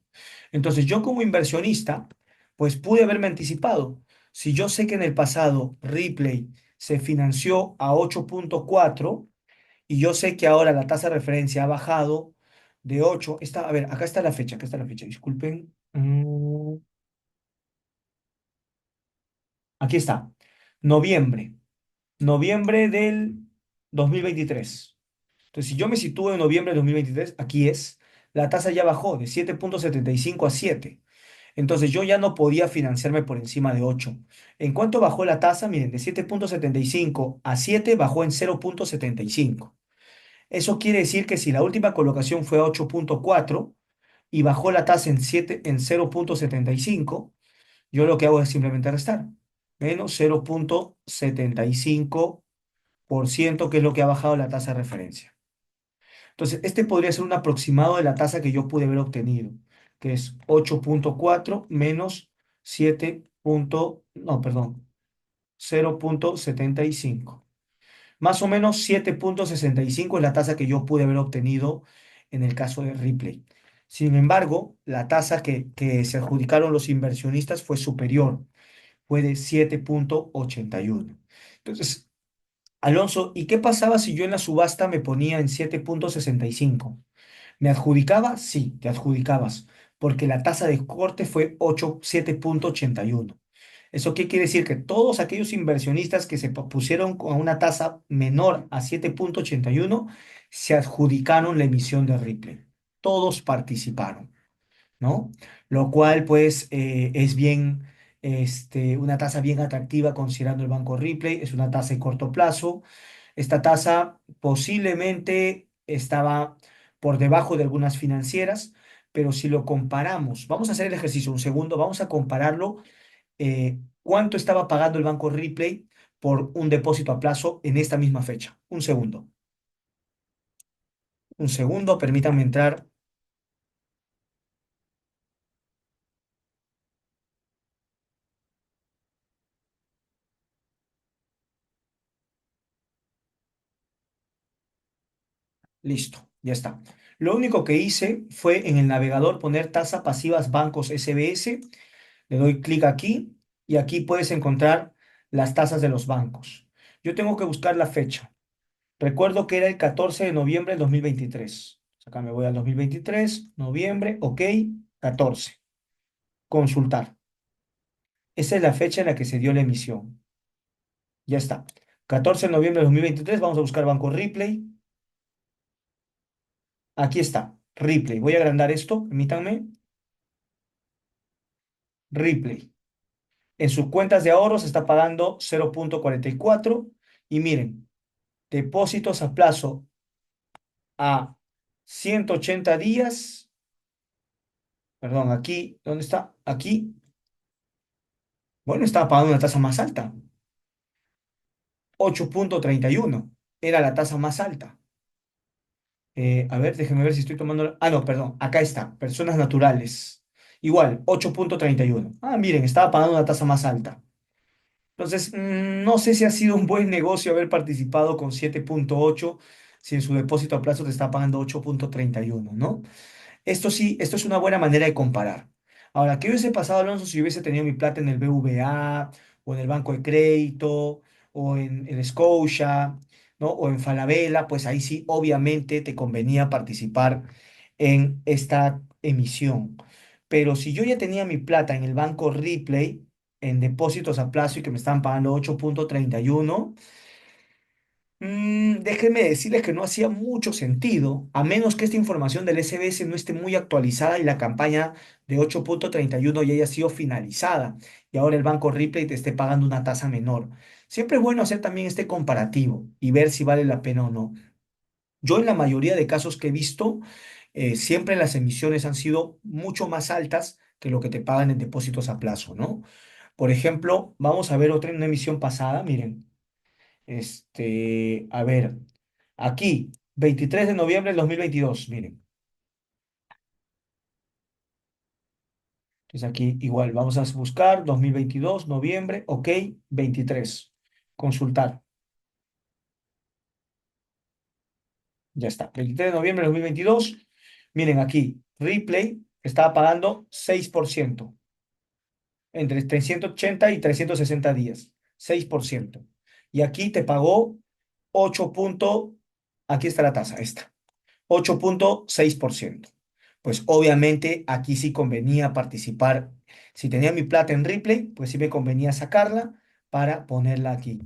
Entonces, yo como inversionista, pues pude haberme anticipado. Si yo sé que en el pasado Ripley se financió a 8,4 y yo sé que ahora la tasa de referencia ha bajado de 8, a ver, acá está la fecha, disculpen. Aquí está, noviembre, noviembre del 2023. Entonces, si yo me sitúo en noviembre de 2023, aquí es, la tasa ya bajó de 7,75 a 7. Entonces, yo ya no podía financiarme por encima de 8. ¿En cuánto bajó la tasa? Miren, de 7,75 a 7 bajó en 0,75. Eso quiere decir que si la última colocación fue a 8,4 y bajó la tasa en 7, en 0,75, yo lo que hago es simplemente restar. Menos 0,75%, que es lo que ha bajado la tasa de referencia. Entonces, este podría ser un aproximado de la tasa que yo pude haber obtenido, que es 8,4 menos 7. No, perdón, 0,75. Más o menos 7,65 es la tasa que yo pude haber obtenido en el caso de Ripley. Sin embargo, la tasa que se adjudicaron los inversionistas fue superior, fue de 7,81. Entonces, Alonso, ¿y qué pasaba si yo en la subasta me ponía en 7,65? ¿Me adjudicaba? Sí, te adjudicabas, porque la tasa de corte fue 7,81. ¿Eso qué quiere decir? Que todos aquellos inversionistas que se pusieron con una tasa menor a 7,81 se adjudicaron la emisión de Ripple. Todos participaron, ¿no? Lo cual, pues, es bien, una tasa bien atractiva considerando el banco Ripley. Es una tasa de corto plazo. Esta tasa posiblemente estaba por debajo de algunas financieras, pero si lo comparamos, vamos a hacer el ejercicio un segundo, vamos a compararlo. ¿Cuánto estaba pagando el banco Ripley por un depósito a plazo en esta misma fecha? Un segundo, permítanme entrar. Listo, ya está. Lo único que hice fue en el navegador poner tasa pasivas bancos SBS. Le doy clic aquí y aquí puedes encontrar las tasas de los bancos. Yo tengo que buscar la fecha. Recuerdo que era el 14 de noviembre del 2023. Acá me voy al 2023, noviembre, ok, 14. Consultar. Esa es la fecha en la que se dio la emisión. Ya está. 14 de noviembre de 2023. Vamos a buscar Banco Ripley. Aquí está. Ripley. Voy a agrandar esto. Permítanme. Ripley. En sus cuentas de ahorros está pagando 0,44. Y miren, depósitos a plazo a 180 días. Perdón, aquí, ¿dónde está? Aquí. Bueno, estaba pagando una tasa más alta. 8,31. Era la tasa más alta. A ver, déjenme ver si estoy tomando. Ah, no, perdón. Acá está. Personas naturales. Igual, 8,31. Ah, miren, estaba pagando una tasa más alta. Entonces, no sé si ha sido un buen negocio haber participado con 7,8 si en su depósito a plazo te está pagando 8,31, ¿no? Esto sí, esto es una buena manera de comparar. Ahora, ¿qué hubiese pasado, Alonso, si hubiese tenido mi plata en el BVA o en el Banco de Crédito o en el Scotia, ¿no? O en Falabella? Pues ahí sí, obviamente te convenía participar en esta emisión. Pero si yo ya tenía mi plata en el Banco Ripley, en depósitos a plazo y que me estaban pagando 8,31, déjenme decirles que no hacía mucho sentido, a menos que esta información del SBS no esté muy actualizada y la campaña de 8,31 ya haya sido finalizada y ahora el banco Ripley te esté pagando una tasa menor. Siempre es bueno hacer también este comparativo y ver si vale la pena o no. Yo en la mayoría de casos que he visto, siempre las emisiones han sido mucho más altas que lo que te pagan en depósitos a plazo, ¿no? Por ejemplo, vamos a ver otra una emisión pasada, miren. A ver, aquí, 23 de noviembre del 2022, miren. Entonces aquí igual, vamos a buscar 2022 noviembre, ok, 23. Consultar, ya está. 23 de noviembre del 2022, miren aquí, Replay estaba pagando 6% entre 380 y 360 días, 6%. Y aquí te pagó 8 punto, aquí está la tasa, esta. 8,6%. Pues obviamente aquí sí convenía participar. Si tenía mi plata en Ripley, pues sí me convenía sacarla para ponerla aquí,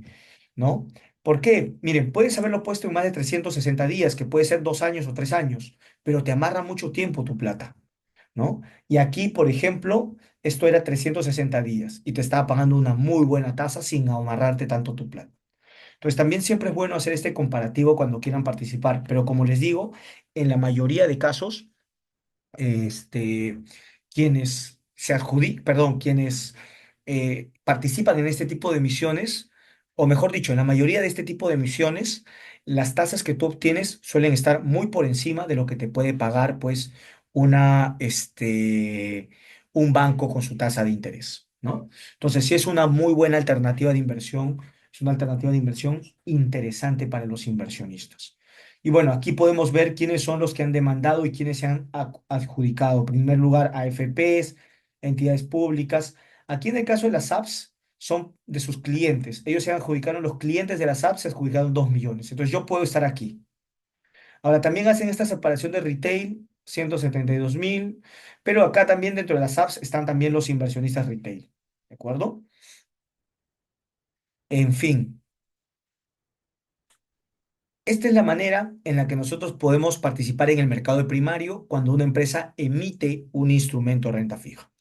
¿no? ¿Por qué? Miren, puedes haberlo puesto en más de 360 días, que puede ser 2 años o 3 años, pero te amarra mucho tiempo tu plata, ¿no? Y aquí, por ejemplo, esto era 360 días y te estaba pagando una muy buena tasa sin amarrarte tanto tu plata. Entonces también siempre es bueno hacer este comparativo cuando quieran participar, pero como les digo, en la mayoría de casos, este, quienes participan en este tipo de misiones, o mejor dicho, en la mayoría de este tipo de misiones, las tasas que tú obtienes suelen estar muy por encima de lo que te puede pagar, pues, una, un banco con su tasa de interés, ¿no? Entonces, sí es una muy buena alternativa de inversión, es una alternativa de inversión interesante para los inversionistas. Y bueno, aquí podemos ver quiénes son los que han demandado y quiénes se han adjudicado. En primer lugar, AFPs, entidades públicas. Aquí en el caso de las apps, son de sus clientes. Ellos se adjudicaron, los clientes de las apps se adjudicaron 2 millones. Entonces yo puedo estar aquí. Ahora también hacen esta separación de retail, 172.000, pero acá también dentro de las apps están también los inversionistas retail. ¿De acuerdo? En fin. Esta es la manera en la que nosotros podemos participar en el mercado de primario cuando una empresa emite un instrumento de renta fija.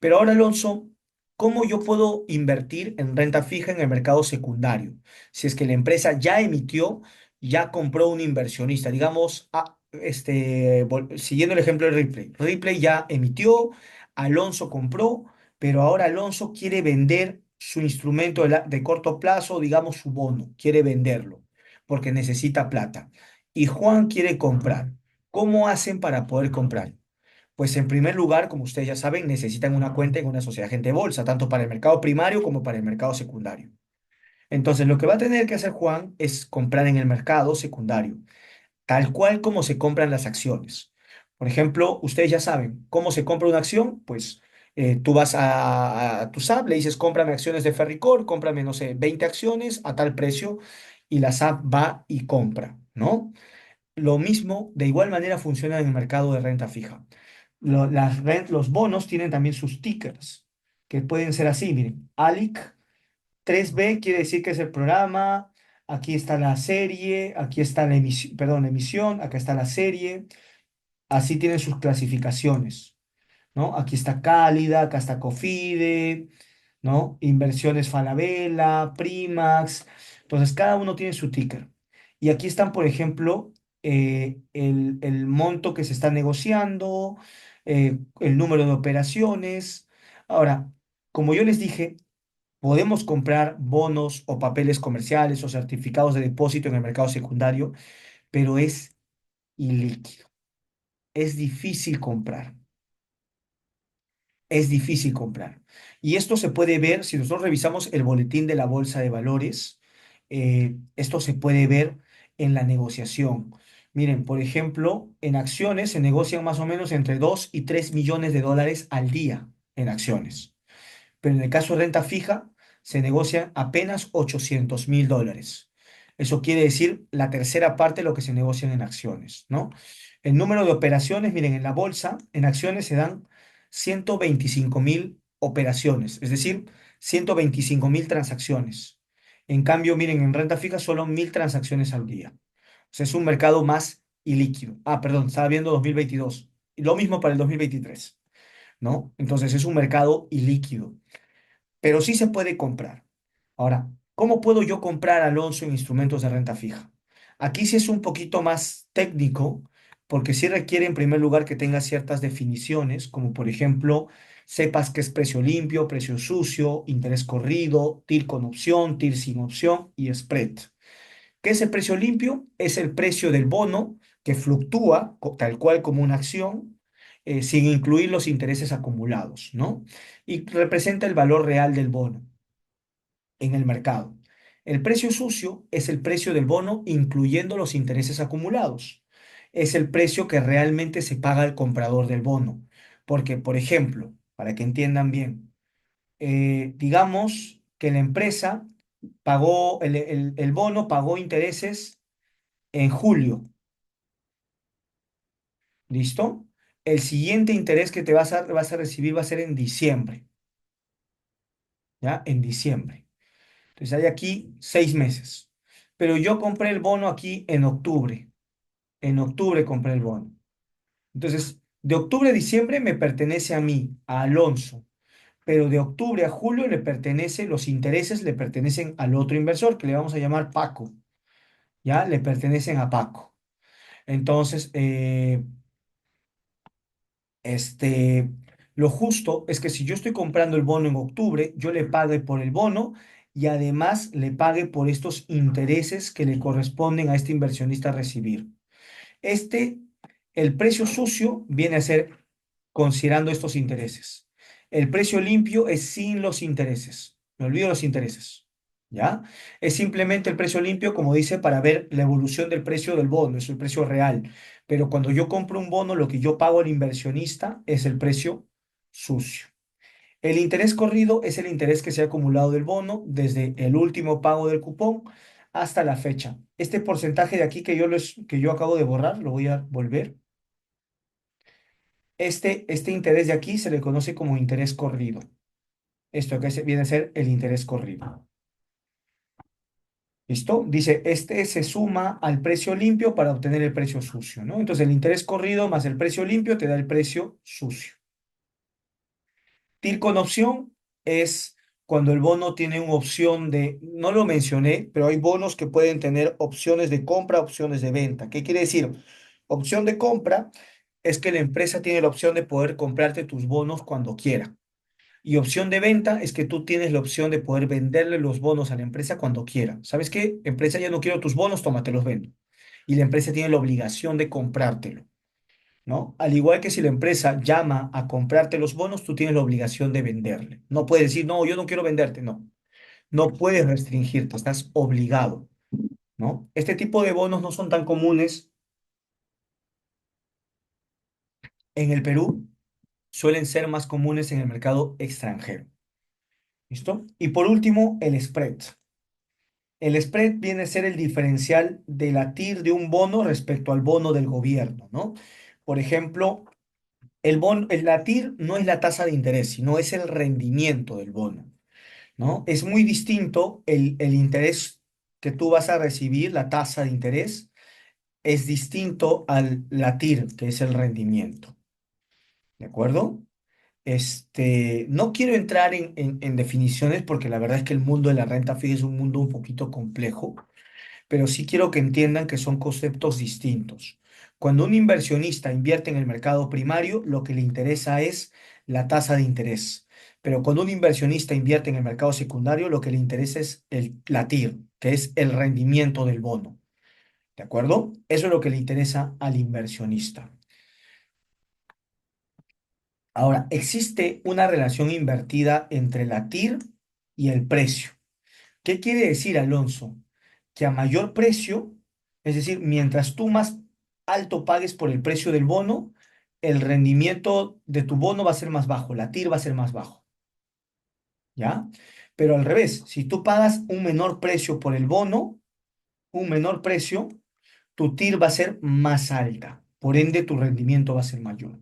Pero ahora, Alonso, ¿cómo yo puedo invertir en renta fija en el mercado secundario? Si es que la empresa ya emitió, ya compró un inversionista, digamos, siguiendo el ejemplo de Ripley. Ripley ya emitió, Alonso compró, pero ahora Alonso quiere vender su instrumento de corto plazo, digamos su bono, quiere venderlo porque necesita plata. Y Juan quiere comprar. ¿Cómo hacen para poder comprar? Pues en primer lugar, como ustedes ya saben, necesitan una cuenta en una sociedad agente de bolsa, tanto para el mercado primario como para el mercado secundario. Entonces, lo que va a tener que hacer Juan es comprar en el mercado secundario, tal cual como se compran las acciones. Por ejemplo, ustedes ya saben cómo se compra una acción, pues tú vas a tu SAP, le dices, cómprame acciones de Ferricor, cómprame, no sé, 20 acciones a tal precio, y la SAP va y compra, ¿no? Lo mismo, de igual manera, funciona en el mercado de renta fija. Los bonos tienen también sus tickers, que pueden ser así, miren, ALIC 3B quiere decir que es el programa, aquí está la serie, aquí está la emisión, perdón, la emisión, acá está la serie, así tienen sus clasificaciones, ¿no? Aquí está Cálida, acá está Cofide, ¿no? Inversiones Falabella, Primax. Entonces, cada uno tiene su ticker. Y aquí están, por ejemplo, el monto que se está negociando, el número de operaciones. Ahora, como yo les dije, podemos comprar bonos o papeles comerciales o certificados de depósito en el mercado secundario, pero es ilíquido. Es difícil comprar. Es difícil comprar. Y esto se puede ver, si nosotros revisamos el boletín de la Bolsa de Valores, esto se puede ver en la negociación. Miren, por ejemplo, en acciones se negocian más o menos entre 2 y 3 millones de dólares al día en acciones. Pero en el caso de renta fija se negocian apenas $800.000. Eso quiere decir la tercera parte de lo que se negocian en acciones, ¿no? El número de operaciones, miren, en la bolsa, en acciones se dan 125.000 operaciones, es decir, 125.000 transacciones. En cambio, miren, en renta fija solo 1.000 transacciones al día. O sea, es un mercado más ilíquido. Ah, perdón, estaba viendo 2022. Y lo mismo para el 2023, ¿no? Entonces es un mercado ilíquido, pero sí se puede comprar. Ahora, ¿cómo puedo yo comprar, Alonso, en instrumentos de renta fija? Aquí sí es un poquito más técnico, porque sí requiere en primer lugar que tengas ciertas definiciones, como por ejemplo, sepas qué es precio limpio, precio sucio, interés corrido, TIR con opción, TIR sin opción y spread. ¿Qué es el precio limpio? Es el precio del bono que fluctúa tal cual como una acción, sin incluir los intereses acumulados, ¿no? Y representa el valor real del bono en el mercado. El precio sucio es el precio del bono incluyendo los intereses acumulados. Es el precio que realmente se paga al comprador del bono. Porque, por ejemplo, para que entiendan bien, digamos que la empresa pagó, el bono pagó intereses en julio, ¿listo? El siguiente interés que vas a recibir va a ser en diciembre, ¿ya? En diciembre. Entonces hay aquí 6 meses. Pero yo compré el bono aquí en octubre. En octubre compré el bono. Entonces, de octubre a diciembre me pertenece a mí, a Alonso. Pero de octubre a julio le pertenece, los intereses le pertenecen al otro inversor, que le vamos a llamar Paco. ¿Ya? Le pertenecen a Paco. Entonces, Este, lo justo es que si yo estoy comprando el bono en octubre, yo le pague por el bono y además le pague por estos intereses que le corresponden a este inversionista recibir. Este, el precio sucio viene a ser considerando estos intereses. El precio limpio es sin los intereses. Me olvido los intereses. ¿Ya? Es simplemente el precio limpio, como dice, para ver la evolución del precio del bono, es el precio real. Pero cuando yo compro un bono, lo que yo pago al inversionista es el precio sucio. El interés corrido es el interés que se ha acumulado del bono desde el último pago del cupón hasta la fecha. Este porcentaje de aquí que yo acabo de borrar, lo voy a volver. Este interés de aquí se le conoce como interés corrido. Esto que viene a ser el interés corrido. ¿Listo? Dice, este se suma al precio limpio para obtener el precio sucio, ¿no? Entonces el interés corrido más el precio limpio te da el precio sucio. TIR con opción es cuando el bono tiene una opción de, no lo mencioné, pero hay bonos que pueden tener opciones de compra, opciones de venta. ¿Qué quiere decir? Opción de compra es que la empresa tiene la opción de poder comprarte tus bonos cuando quiera. Y opción de venta es que tú tienes la opción de poder venderle los bonos a la empresa cuando quiera. ¿Sabes qué? Empresa, ya no quiero tus bonos, toma, te los vendo. Y la empresa tiene la obligación de comprártelo, ¿no? Al igual que si la empresa llama a comprarte los bonos, tú tienes la obligación de venderle. No puedes decir, no, yo no quiero venderte, no. No puedes restringirte, estás obligado, ¿no? Este tipo de bonos no son tan comunes en el Perú, suelen ser más comunes en el mercado extranjero. ¿Listo? Y por último, el spread. El spread viene a ser el diferencial de la TIR de un bono respecto al bono del gobierno, ¿no? Por ejemplo, la TIR no es la tasa de interés, sino es el rendimiento del bono, ¿no? Es muy distinto el interés que tú vas a recibir, la tasa de interés, es distinto al la TIR, que es el rendimiento, ¿de acuerdo? No quiero entrar en definiciones porque la verdad es que el mundo de la renta fija es un mundo un poquito complejo, pero sí quiero que entiendan que son conceptos distintos. Cuando un inversionista invierte en el mercado primario, lo que le interesa es la tasa de interés. Pero cuando un inversionista invierte en el mercado secundario, lo que le interesa es la TIR, que es el rendimiento del bono. ¿De acuerdo? Eso es lo que le interesa al inversionista. Ahora, existe una relación invertida entre la TIR y el precio. ¿Qué quiere decir, Alonso? Que a mayor precio, es decir, mientras tú más alto pagues por el precio del bono, el rendimiento de tu bono va a ser más bajo, la TIR va a ser más bajo, ¿ya? Pero al revés, si tú pagas un menor precio por el bono, un menor precio, tu TIR va a ser más alta, por ende tu rendimiento va a ser mayor.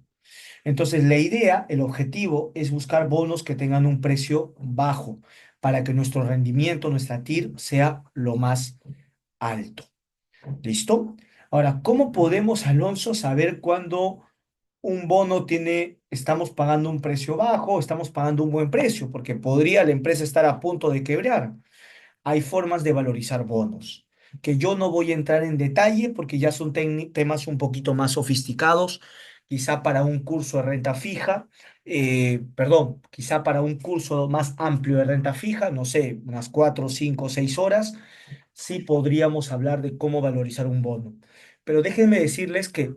Entonces, la idea, el objetivo es buscar bonos que tengan un precio bajo para que nuestro rendimiento, nuestra TIR, sea lo más alto. ¿Listo? Ahora, ¿cómo podemos, Alonso, saber cuándo un bono tiene, estamos pagando un precio bajo, estamos pagando un buen precio? Porque podría la empresa estar a punto de quebrar. Hay formas de valorizar bonos, que yo no voy a entrar en detalle porque ya son temas un poquito más sofisticados, quizá para un curso de renta fija, perdón, quizá para un curso más amplio de renta fija, no sé, unas 4, 5, 6 horas, sí podríamos hablar de cómo valorizar un bono. Pero déjenme decirles que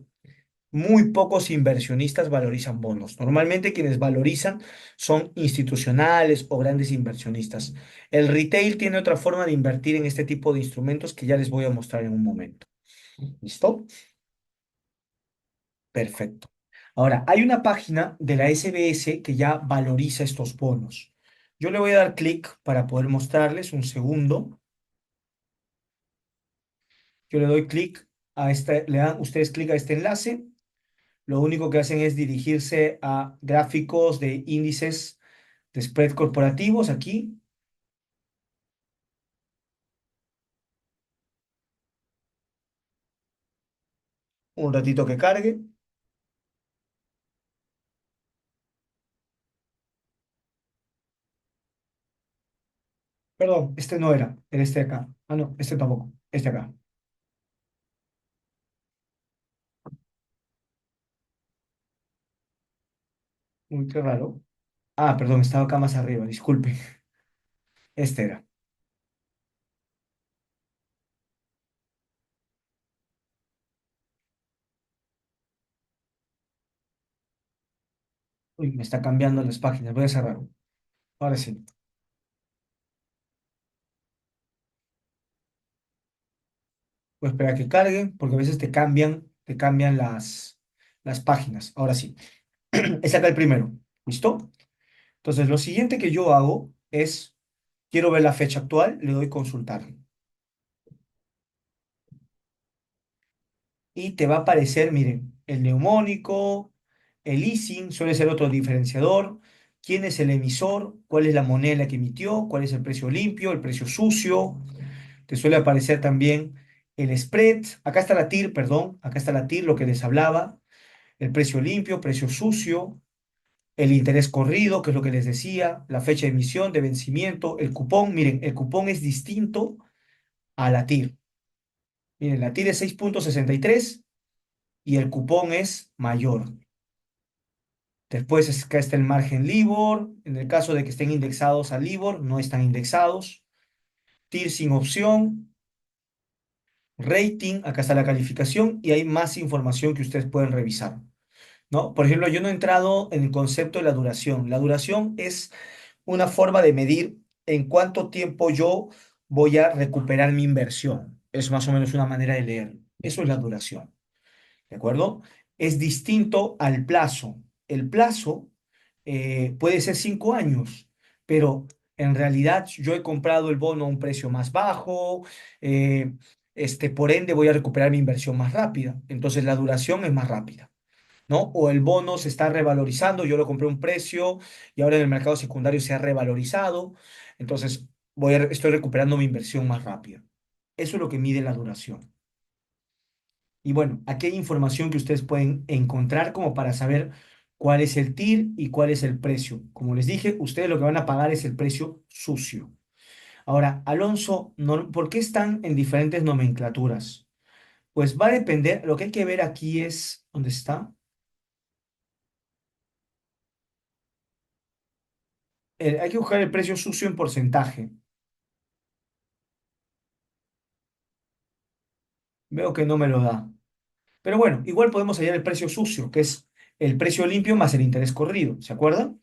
muy pocos inversionistas valorizan bonos. Normalmente quienes valorizan son institucionales o grandes inversionistas. El retail tiene otra forma de invertir en este tipo de instrumentos que ya les voy a mostrar en un momento. ¿Listo? Perfecto. Ahora, hay una página de la SBS que ya valoriza estos bonos. Yo le voy a dar clic para poder mostrarles un segundo. Yo le doy clic a esta, le dan ustedes clic a este enlace. Lo único que hacen es dirigirse a gráficos de índices de spread corporativos aquí, un ratito que cargue. Perdón, este no era este de acá. Ah, no, este tampoco, este acá. Uy, qué raro. Ah, perdón, estaba acá más arriba, disculpe. Este era. Uy, me está cambiando las páginas, voy a cerrar. Ahora sí. Voy a esperar a que cargue, porque a veces te cambian las páginas. Ahora sí. Es acá el primero. ¿Listo? Entonces, lo siguiente que yo hago es, quiero ver la fecha actual, le doy consultar. Y te va a aparecer, miren, el neumónico, el leasing, suele ser otro diferenciador, quién es el emisor, cuál es la moneda en la que emitió, cuál es el precio limpio, el precio sucio, te suele aparecer también el spread, acá está la TIR, perdón, acá está la TIR, lo que les hablaba, el precio limpio, precio sucio, el interés corrido, que es lo que les decía, la fecha de emisión, de vencimiento, el cupón, miren, el cupón es distinto a la TIR. Miren, la TIR es 6,63 y el cupón es mayor. Después acá está el margen LIBOR. En el caso de que estén indexados al LIBOR, no están indexados. TIR sin opción, rating, acá está la calificación y hay más información que ustedes pueden revisar, ¿no? Por ejemplo, yo no he entrado en el concepto de la duración. La duración es una forma de medir en cuánto tiempo yo voy a recuperar mi inversión. Es más o menos una manera de leer. Eso es la duración. ¿De acuerdo? Es distinto al plazo. El plazo puede ser 5 años, pero en realidad yo he comprado el bono a un precio más bajo, eh, por ende voy a recuperar mi inversión más rápida. Entonces la duración es más rápida, ¿no? O el bono se está revalorizando, yo lo compré a un precio y ahora en el mercado secundario se ha revalorizado, entonces estoy recuperando mi inversión más rápida. Eso es lo que mide la duración. Y bueno, aquí hay información que ustedes pueden encontrar como para saber cuál es el TIR y cuál es el precio. Como les dije, ustedes lo que van a pagar es el precio sucio. Ahora, Alonso, ¿por qué están en diferentes nomenclaturas? Pues va a depender, lo que hay que ver aquí es, ¿dónde está? Hay que buscar el precio sucio en porcentaje. Veo que no me lo da. Pero bueno, igual podemos hallar el precio sucio, que es el precio limpio más el interés corrido, ¿se acuerdan?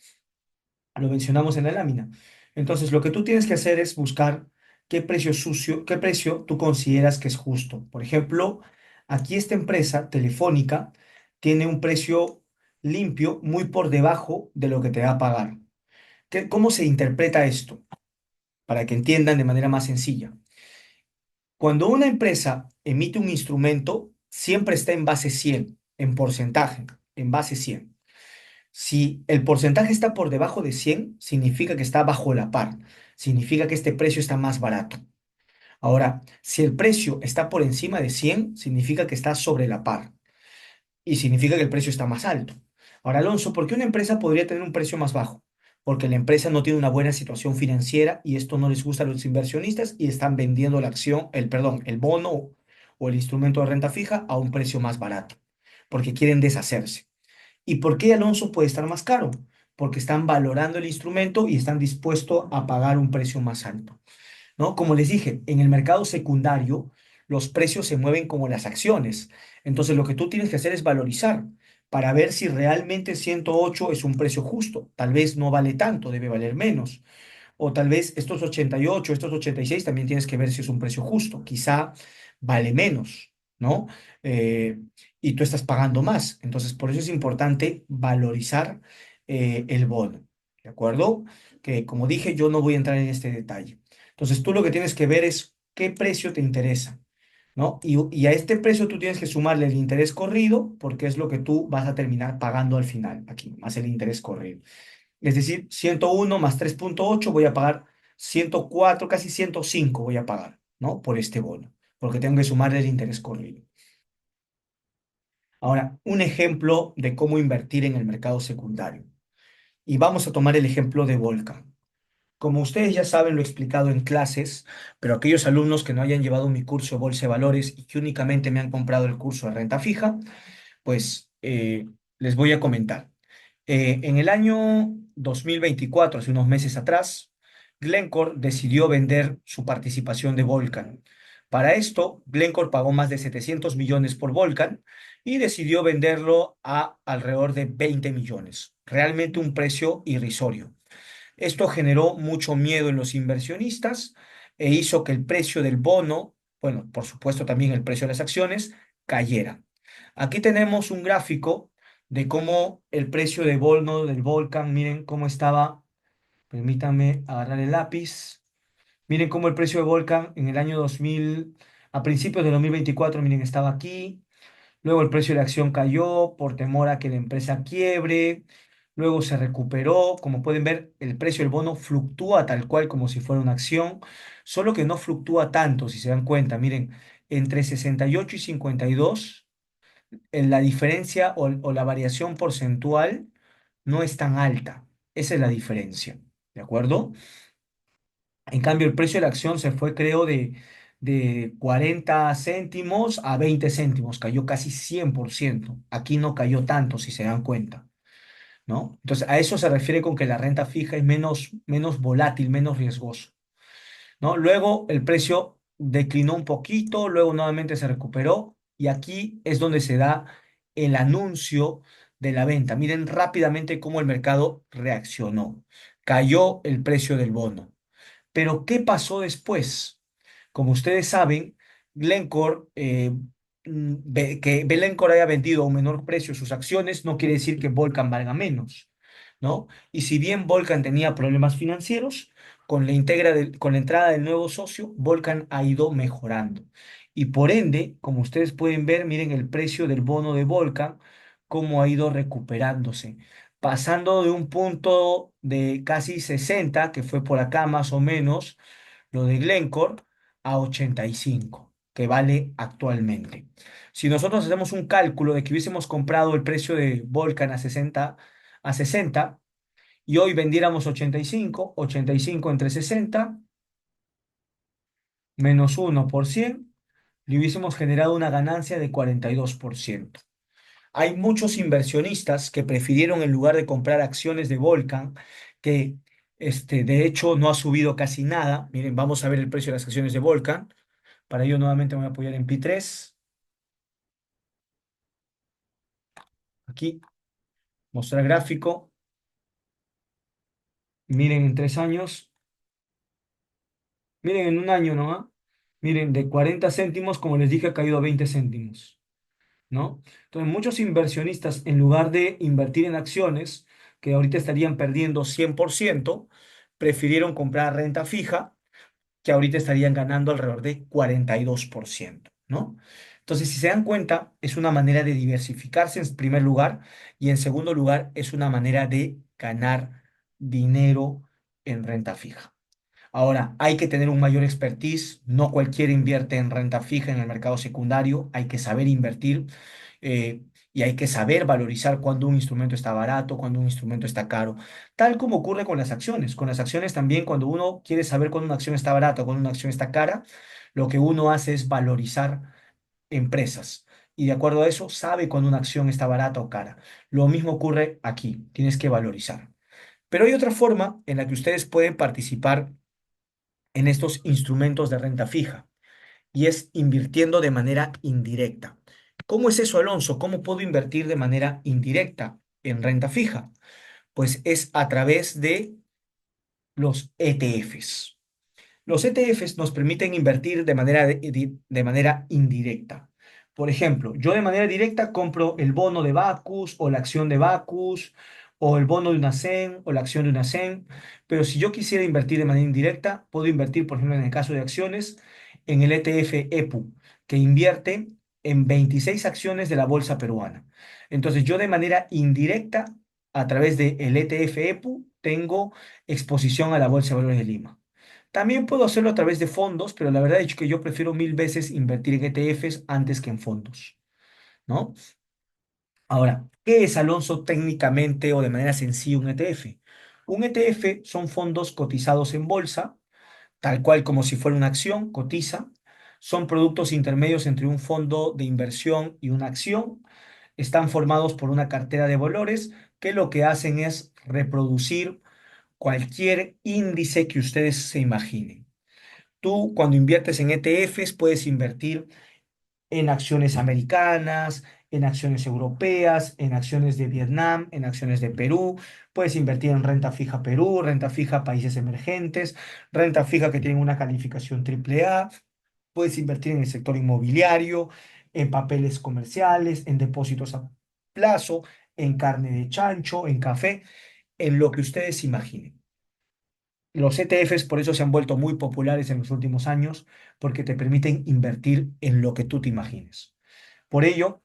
Lo mencionamos en la lámina. Entonces, lo que tú tienes que hacer es buscar qué precio sucio, qué precio tú consideras que es justo. Por ejemplo, aquí esta empresa telefónica tiene un precio limpio muy por debajo de lo que te va a pagar. ¿Cómo se interpreta esto? Para que entiendan de manera más sencilla. Cuando una empresa emite un instrumento, siempre está en base 100, en porcentaje, en base 100. Si el porcentaje está por debajo de 100, significa que está bajo la par, significa que este precio está más barato. Ahora, si el precio está por encima de 100, significa que está sobre la par y significa que el precio está más alto. Ahora, Alonso, ¿por qué una empresa podría tener un precio más bajo? Porque la empresa no tiene una buena situación financiera y esto no les gusta a los inversionistas y están vendiendo la acción, perdón, el bono o el instrumento de renta fija a un precio más barato, porque quieren deshacerse. ¿Y por qué Alonso puede estar más caro? Porque están valorando el instrumento y están dispuestos a pagar un precio más alto, ¿no? Como les dije, en el mercado secundario los precios se mueven como las acciones. Entonces lo que tú tienes que hacer es valorizar para ver si realmente 108 es un precio justo. Tal vez no vale tanto, debe valer menos. O tal vez estos 88, estos 86 también tienes que ver si es un precio justo. Quizá vale menos, ¿no? Eh, y tú estás pagando más. Entonces, por eso es importante valorizar el bono, ¿de acuerdo? Que como dije, yo no voy a entrar en este detalle. Entonces, tú lo que tienes que ver es qué precio te interesa, ¿no? Y a este precio tú tienes que sumarle el interés corrido, porque es lo que tú vas a terminar pagando al final, aquí, más el interés corrido. Es decir, 101 más 3,8 voy a pagar 104, casi 105 voy a pagar, ¿no? Por este bono, porque tengo que sumarle el interés corrido. Ahora, un ejemplo de cómo invertir en el mercado secundario. Y vamos a tomar el ejemplo de Volcan. Como ustedes ya saben, lo he explicado en clases, pero aquellos alumnos que no hayan llevado mi curso de Bolsa de Valores y que únicamente me han comprado el curso de renta fija, pues les voy a comentar. En el año 2024, hace unos meses atrás, Glencore decidió vender su participación de Volcan. Para esto, Glencore pagó más de 700 millones por Volcan y decidió venderlo a alrededor de 20 millones. Realmente un precio irrisorio. Esto generó mucho miedo en los inversionistas e hizo que el precio del bono, bueno, por supuesto también el precio de las acciones, cayera. Aquí tenemos un gráfico de cómo el precio de bono del Volcan, miren cómo estaba, permítanme agarrar el lápiz, miren cómo el precio de Volcan en el año 2000, a principios de 2024, miren, estaba aquí. Luego el precio de la acción cayó por temor a que la empresa quiebre. Luego se recuperó. Como pueden ver, el precio del bono fluctúa tal cual como si fuera una acción, solo que no fluctúa tanto, si se dan cuenta. Miren, entre 68 y 52, en la diferencia o la variación porcentual no es tan alta. Esa es la diferencia. ¿De acuerdo? En cambio, el precio de la acción se fue, creo, de 40 céntimos a 20 céntimos. Cayó casi 100%. Aquí no cayó tanto, si se dan cuenta, ¿no? Entonces, a eso se refiere con que la renta fija es menos volátil, menos riesgoso, ¿no? Luego el precio declinó un poquito, luego nuevamente se recuperó y aquí es donde se da el anuncio de la venta. Miren rápidamente cómo el mercado reaccionó. Cayó el precio del bono. Pero, ¿qué pasó después? Como ustedes saben, Glencore, que Glencore haya vendido a un menor precio sus acciones no quiere decir que Volcan valga menos, ¿no? Y si bien Volcan tenía problemas financieros, con la entrada del nuevo socio, Volcan ha ido mejorando. Y por ende, como ustedes pueden ver, miren el precio del bono de Volcan, cómo ha ido recuperándose pasando de un punto de casi 60, que fue por acá más o menos, lo de Glencore, a 85, que vale actualmente. Si nosotros hacemos un cálculo de que hubiésemos comprado el precio de Volcan a 60 y hoy vendiéramos 85, 85 entre 60 menos 1%, le hubiésemos generado una ganancia de 42%. Hay muchos inversionistas que prefirieron en lugar de comprar acciones de Volcan, que de hecho no ha subido casi nada. Miren, vamos a ver el precio de las acciones de Volcan. Para ello nuevamente me voy a apoyar en Pi3. Aquí. mostrar gráfico. Miren en 3 años, miren en un año, ¿no? Miren, de 40 céntimos, como les dije, ha caído a 20 céntimos, ¿no? Entonces, muchos inversionistas, en lugar de invertir en acciones, que ahorita estarían perdiendo 100%, prefirieron comprar renta fija, que ahorita estarían ganando alrededor de 42%, ¿no? Entonces, si se dan cuenta, es una manera de diversificarse en primer lugar y en segundo lugar es una manera de ganar dinero en renta fija. Ahora, hay que tener un mayor expertise, no cualquiera invierte en renta fija en el mercado secundario, hay que saber invertir y hay que saber valorizar cuando un instrumento está barato, cuando un instrumento está caro, tal como ocurre con las acciones. Con las acciones también, cuando uno quiere saber cuando una acción está barata o cuando una acción está cara, lo que uno hace es valorizar empresas. Y de acuerdo a eso, sabe cuando una acción está barata o cara. Lo mismo ocurre aquí, tienes que valorizar. Pero hay otra forma en la que ustedes pueden participar en estos instrumentos de renta fija y es invirtiendo de manera indirecta. ¿Cómo es eso, Alonso? ¿Cómo puedo invertir de manera indirecta en renta fija? Pues es a través de los ETFs. Los ETFs nos permiten invertir de manera indirecta. Por ejemplo, yo de manera directa compro el bono de Bacus o la acción de Bacus o el bono de una CEN o la acción de una CEN, pero si yo quisiera invertir de manera indirecta, puedo invertir, por ejemplo, en el caso de acciones, en el ETF EPU, que invierte en 26 acciones de la bolsa peruana. Entonces, yo de manera indirecta, a través del ETF EPU, tengo exposición a la Bolsa de Valores de Lima. También puedo hacerlo a través de fondos, pero la verdad es que yo prefiero mil veces invertir en ETFs antes que en fondos, ¿no? Ahora, ¿qué es, Alonso, técnicamente o de manera sencilla un ETF? Un ETF son fondos cotizados en bolsa, tal cual como si fuera una acción, cotiza. Son productos intermedios entre un fondo de inversión y una acción. Están formados por una cartera de valores que lo que hacen es reproducir cualquier índice que ustedes se imaginen. Tú cuando inviertes en ETFs puedes invertir en acciones americanas, en acciones europeas, en acciones de Vietnam, en acciones de Perú. Puedes invertir en renta fija Perú, renta fija países emergentes, renta fija que tienen una calificación AAA. Puedes invertir en el sector inmobiliario, en papeles comerciales, en depósitos a plazo, en carne de chancho, en café, en lo que ustedes imaginen. Los ETFs por eso se han vuelto muy populares en los últimos años, porque te permiten invertir en lo que tú te imagines. Por ello,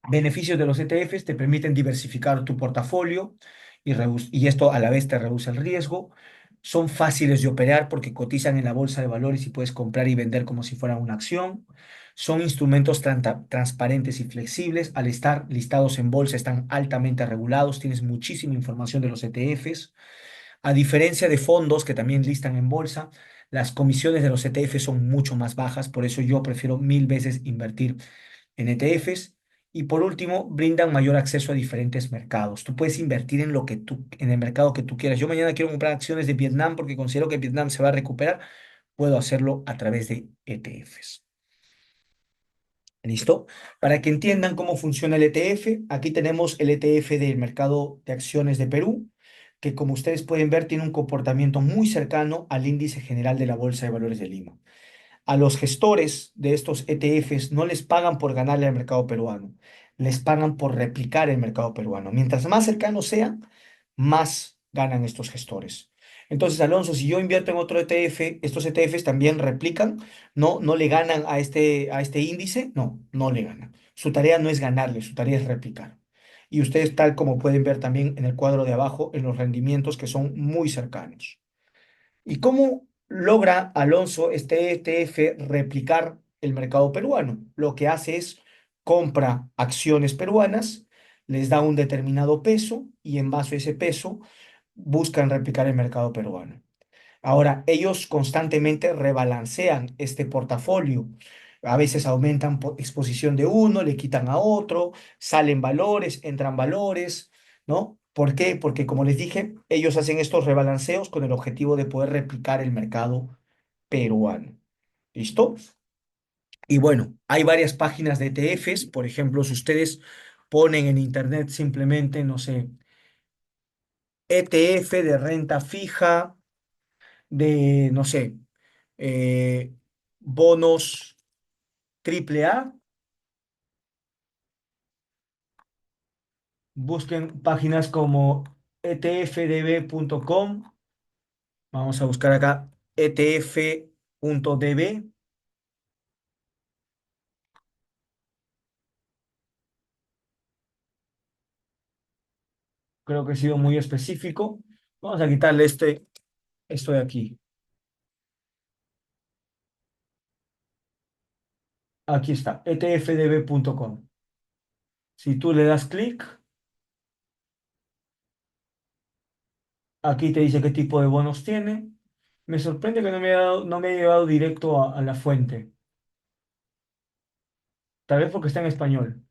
beneficios de los ETFs te permiten diversificar tu portafolio y esto a la vez te reduce el riesgo. Son fáciles de operar porque cotizan en la bolsa de valores y puedes comprar y vender como si fuera una acción. Son instrumentos transparentes y flexibles. Al estar listados en bolsa están altamente regulados. Tienes muchísima información de los ETFs. A diferencia de fondos que también listan en bolsa, las comisiones de los ETF son mucho más bajas, por eso yo prefiero mil veces invertir en ETFs. Y por último, brindan mayor acceso a diferentes mercados. Tú puedes invertir en en el mercado que tú quieras. Yo mañana quiero comprar acciones de Vietnam porque considero que Vietnam se va a recuperar. Puedo hacerlo a través de ETFs. ¿Listo? Para que entiendan cómo funciona el ETF, aquí tenemos el ETF del mercado de acciones de Perú, que como ustedes pueden ver tiene un comportamiento muy cercano al índice general de la Bolsa de Valores de Lima. A los gestores de estos ETFs no les pagan por ganarle al mercado peruano, les pagan por replicar el mercado peruano. Mientras más cercanos sean, más ganan estos gestores. Entonces, Alonso, si yo invierto en otro ETF, estos ETFs también replican, no le ganan a este índice, no le ganan. Su tarea no es ganarle, su tarea es replicar. Y ustedes, tal como pueden ver también en el cuadro de abajo, en los rendimientos que son muy cercanos. ¿Y cómo logra Alonso este ETF replicar el mercado peruano? Lo que hace es compra acciones peruanas, les da un determinado peso y en base a ese peso buscan replicar el mercado peruano. Ahora, ellos constantemente rebalancean este portafolio. A veces aumentan exposición de uno, le quitan a otro, salen valores, entran valores, ¿no? ¿Por qué? Porque como les dije, ellos hacen estos rebalanceos con el objetivo de poder replicar el mercado peruano. ¿Listo? Y bueno, hay varias páginas de ETFs. Por ejemplo, si ustedes ponen en internet simplemente, no sé, ETF de renta fija, de, no sé, eh, bonos triple A, busquen páginas como etfdb.com, vamos a buscar acá etf.db, creo que he sido muy específico. Vamos a quitarle esto de aquí. Aquí está, etfdb.com. Si tú le das clic, aquí te dice qué tipo de bonos tiene. Me sorprende que no me haya llevado directo a la fuente. Tal vez porque está en español.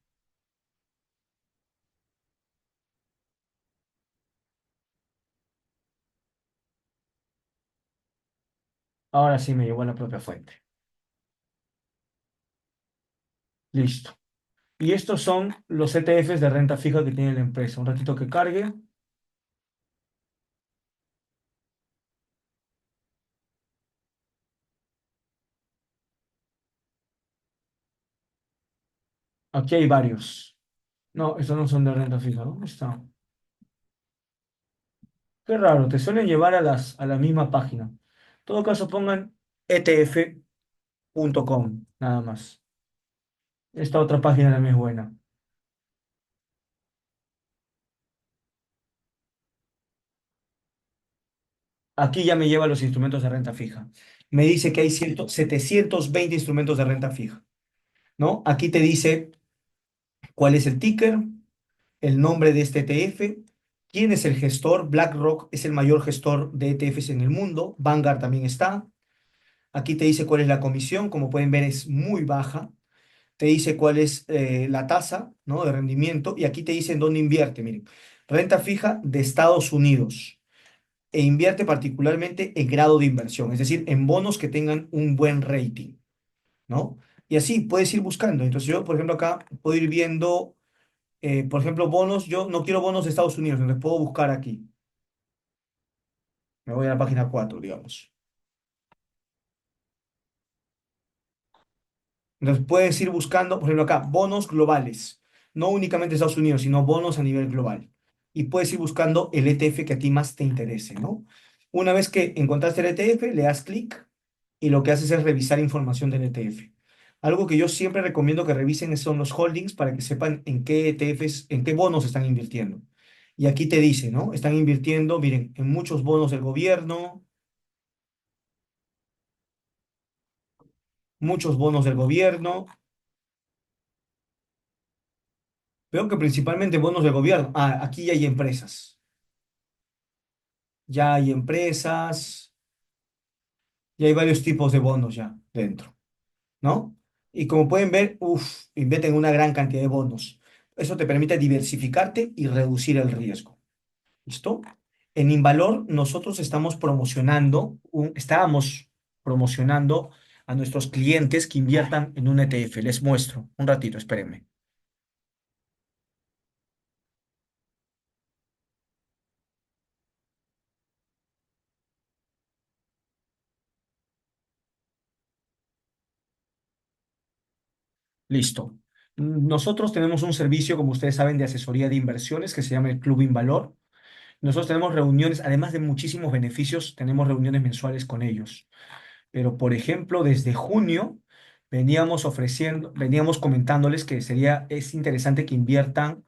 Ahora sí me llevó a la propia fuente. Listo. Y estos son los ETFs de renta fija que tiene la empresa. Un ratito que cargue. Aquí hay varios. No, estos no son de renta fija. ¿Dónde está? Qué raro, te suelen llevar a la misma página. En todo caso, pongan etf.com, nada más. Esta otra página también es buena. Aquí ya me lleva los instrumentos de renta fija. Me dice que hay 720 instrumentos de renta fija, ¿no? Aquí te dice cuál es el ticker, el nombre de este ETF, quién es el gestor. BlackRock es el mayor gestor de ETFs en el mundo. Vanguard también está. Aquí te dice cuál es la comisión. Como pueden ver, es muy baja. Te dice cuál es la tasa, ¿no?, de rendimiento. Y aquí te dice en dónde invierte. Miren, renta fija de Estados Unidos. E invierte particularmente en grado de inversión, es decir, en bonos que tengan un buen rating, ¿no? Y así puedes ir buscando. Entonces yo, por ejemplo, acá puedo ir viendo, por ejemplo, bonos. Yo no quiero bonos de Estados Unidos, entonces puedo buscar aquí. Me voy a la página 4, digamos. Entonces puedes ir buscando, por ejemplo, acá, bonos globales. No únicamente Estados Unidos, sino bonos a nivel global. Y puedes ir buscando el ETF que a ti más te interese, ¿no? Una vez que encontraste el ETF, le das clic y lo que haces es revisar información del ETF. Algo que yo siempre recomiendo que revisen son los holdings para que sepan en qué ETFs, en qué bonos están invirtiendo. Y aquí te dice, ¿no? Están invirtiendo, miren, en muchos bonos del gobierno, muchos bonos del gobierno. Veo que principalmente bonos del gobierno. Ah, aquí ya hay empresas. Ya hay empresas, ya hay varios tipos de bonos ya dentro, ¿no? Y como pueden ver, invierten una gran cantidad de bonos. Eso te permite diversificarte y reducir el riesgo. ¿Listo? En Invalor nosotros estábamos promocionando a nuestros clientes que inviertan en un ETF. Les muestro. Un ratito, espérenme. Listo. Nosotros tenemos un servicio, como ustedes saben, de asesoría de inversiones que se llama el Club Invalor. Nosotros tenemos reuniones, además de muchísimos beneficios, tenemos reuniones mensuales con ellos. Pero, por ejemplo, desde junio veníamos comentándoles que es interesante que inviertan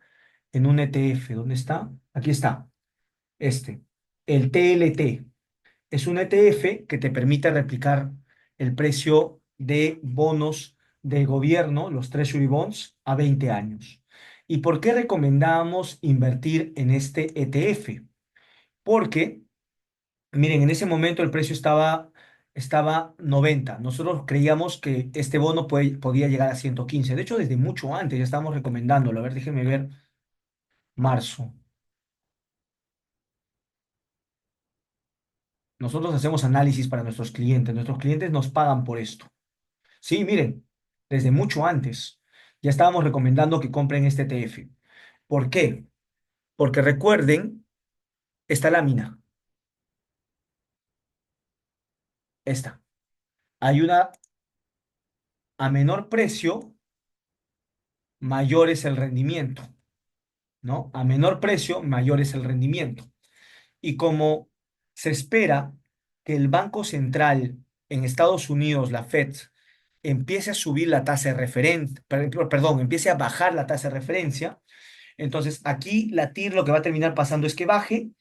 en un ETF. ¿Dónde está? Aquí está, este, el TLT. Es un ETF que te permite replicar el precio de bonos del gobierno, los Treasury Bonds, a 20 años. ¿Y por qué recomendamos invertir en este ETF? Porque, miren, en ese momento el precio estaba 90. Nosotros creíamos que este bono podía llegar a 115. De hecho, desde mucho antes ya estábamos recomendándolo. A ver, déjenme ver. Marzo. Nosotros hacemos análisis para nuestros clientes. Nuestros clientes nos pagan por esto. Sí, miren, desde mucho antes ya estábamos recomendando que compren este ETF. ¿Por qué? Porque recuerden, esta lámina, esta, hay una a menor precio, mayor es el rendimiento, ¿no? A menor precio, mayor es el rendimiento. Y como se espera que el Banco Central en Estados Unidos, la Fed, empiece a subir la tasa de referencia, perdón, empiece a bajar la tasa de referencia, entonces aquí la TIR lo que va a terminar pasando es que baje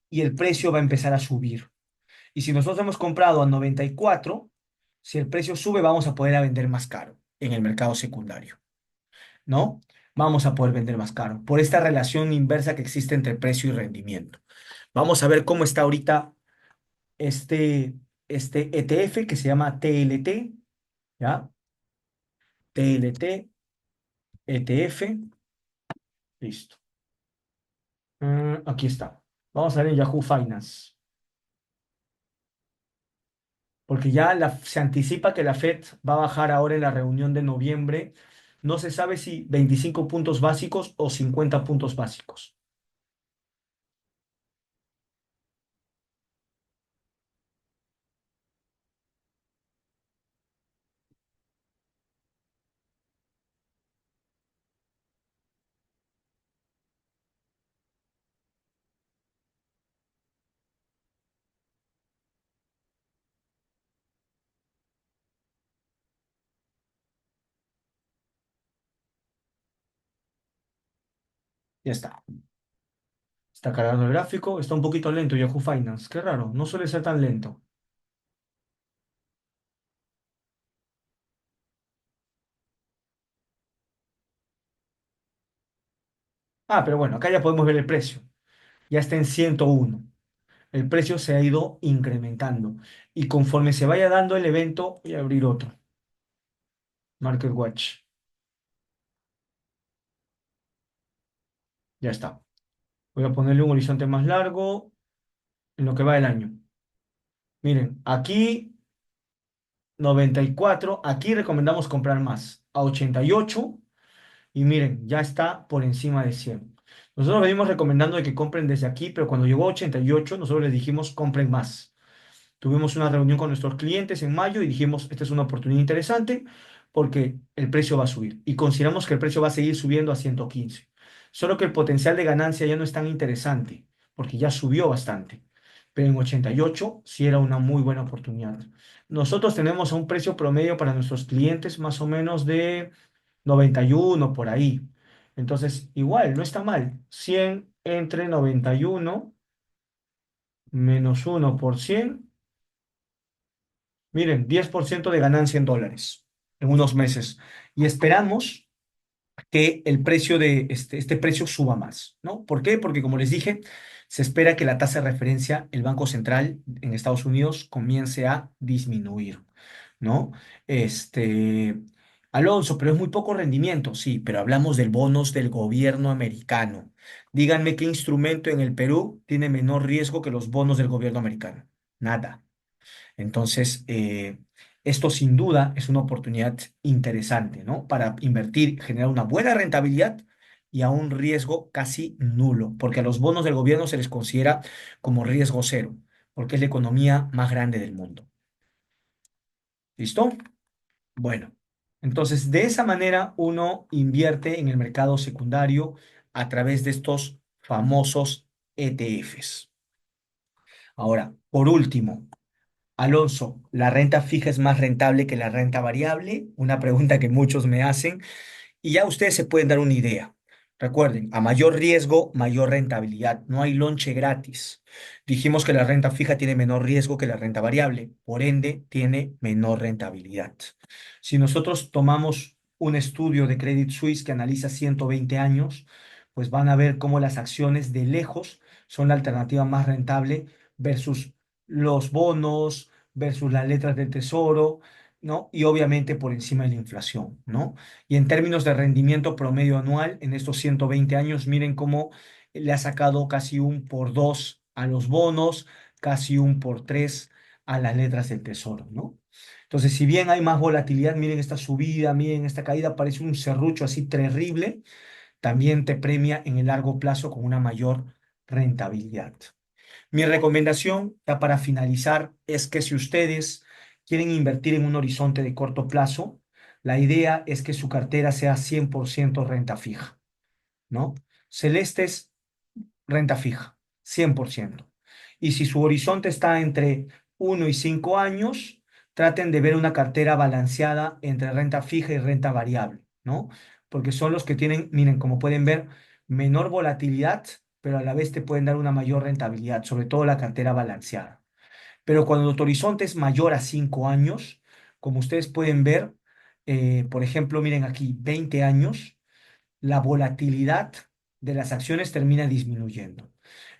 y el precio va a empezar a subir. Y si nosotros hemos comprado a 94, si el precio sube, vamos a poder a vender más caro en el mercado secundario, ¿no? Vamos a poder vender más caro por esta relación inversa que existe entre precio y rendimiento. Vamos a ver cómo está ahorita este, este ETF que se llama TLT, ¿ya? TLT, ETF, listo. Aquí está. Vamos a ver en Yahoo Finance, porque ya se anticipa que la Fed va a bajar ahora en la reunión de noviembre. No se sabe si 25 puntos básicos o 50 puntos básicos. Ya está. Está cargando el gráfico. Está un poquito lento Yahoo Finance. Qué raro. No suele ser tan lento. Ah, pero bueno, acá ya podemos ver el precio. Ya está en 101. El precio se ha ido incrementando. Y conforme se vaya dando el evento, voy a abrir otro. Market Watch. Ya está. Voy a ponerle un horizonte más largo en lo que va del año. Miren, aquí 94. Aquí recomendamos comprar más. A 88. Y miren, ya está por encima de 100. Nosotros venimos recomendando de que compren desde aquí, pero cuando llegó a 88, nosotros les dijimos compren más. Tuvimos una reunión con nuestros clientes en mayo y dijimos, esta es una oportunidad interesante porque el precio va a subir y consideramos que el precio va a seguir subiendo a 115. Solo que el potencial de ganancia ya no es tan interesante porque ya subió bastante. Pero en 88 sí era una muy buena oportunidad. Nosotros tenemos a un precio promedio para nuestros clientes más o menos de 91 por ahí. Entonces, igual, no está mal. 100 entre 91 menos 1 por 100. Miren, 10% de ganancia en dólares en unos meses. Y esperamos que el precio de este precio suba más, ¿no? ¿Por qué? Porque como les dije, se espera que la tasa de referencia, el Banco Central en Estados Unidos, comience a disminuir, ¿no? Este, Alonso, pero es muy poco rendimiento, sí, pero hablamos del bonos del gobierno americano. Díganme qué instrumento en el Perú tiene menor riesgo que los bonos del gobierno americano. Nada. Entonces, esto sin duda es una oportunidad interesante, ¿no? Para invertir, generar una buena rentabilidad y a un riesgo casi nulo, porque a los bonos del gobierno se les considera como riesgo cero, porque es la economía más grande del mundo. ¿Listo? Bueno, entonces de esa manera uno invierte en el mercado secundario a través de estos famosos ETFs. Ahora, por último, Alonso, ¿la renta fija es más rentable que la renta variable? Una pregunta que muchos me hacen y ya ustedes se pueden dar una idea. Recuerden, a mayor riesgo, mayor rentabilidad. No hay lonche gratis. Dijimos que la renta fija tiene menor riesgo que la renta variable, por ende, tiene menor rentabilidad. Si nosotros tomamos un estudio de Credit Suisse que analiza 120 años, pues van a ver cómo las acciones de lejos son la alternativa más rentable versus los bonos, versus las letras del tesoro, ¿no? Y obviamente por encima de la inflación, ¿no? Y en términos de rendimiento promedio anual, en estos 120 años, miren cómo le ha sacado casi un por dos a los bonos, casi un por tres a las letras del tesoro, ¿no? Entonces, si bien hay más volatilidad, miren esta subida, miren esta caída, parece un serrucho así terrible, también te premia en el largo plazo con una mayor rentabilidad. Mi recomendación, ya para finalizar, es que si ustedes quieren invertir en un horizonte de corto plazo, la idea es que su cartera sea 100% renta fija, ¿no? Celestes, renta fija, 100%. Y si su horizonte está entre 1 y 5 años, traten de ver una cartera balanceada entre renta fija y renta variable, ¿no? Porque son los que tienen, miren, como pueden ver, menor volatilidad, pero a la vez te pueden dar una mayor rentabilidad, sobre todo la cartera balanceada. Pero cuando tu horizonte es mayor a 5 años, como ustedes pueden ver, por ejemplo, miren aquí, 20 años, la volatilidad de las acciones termina disminuyendo.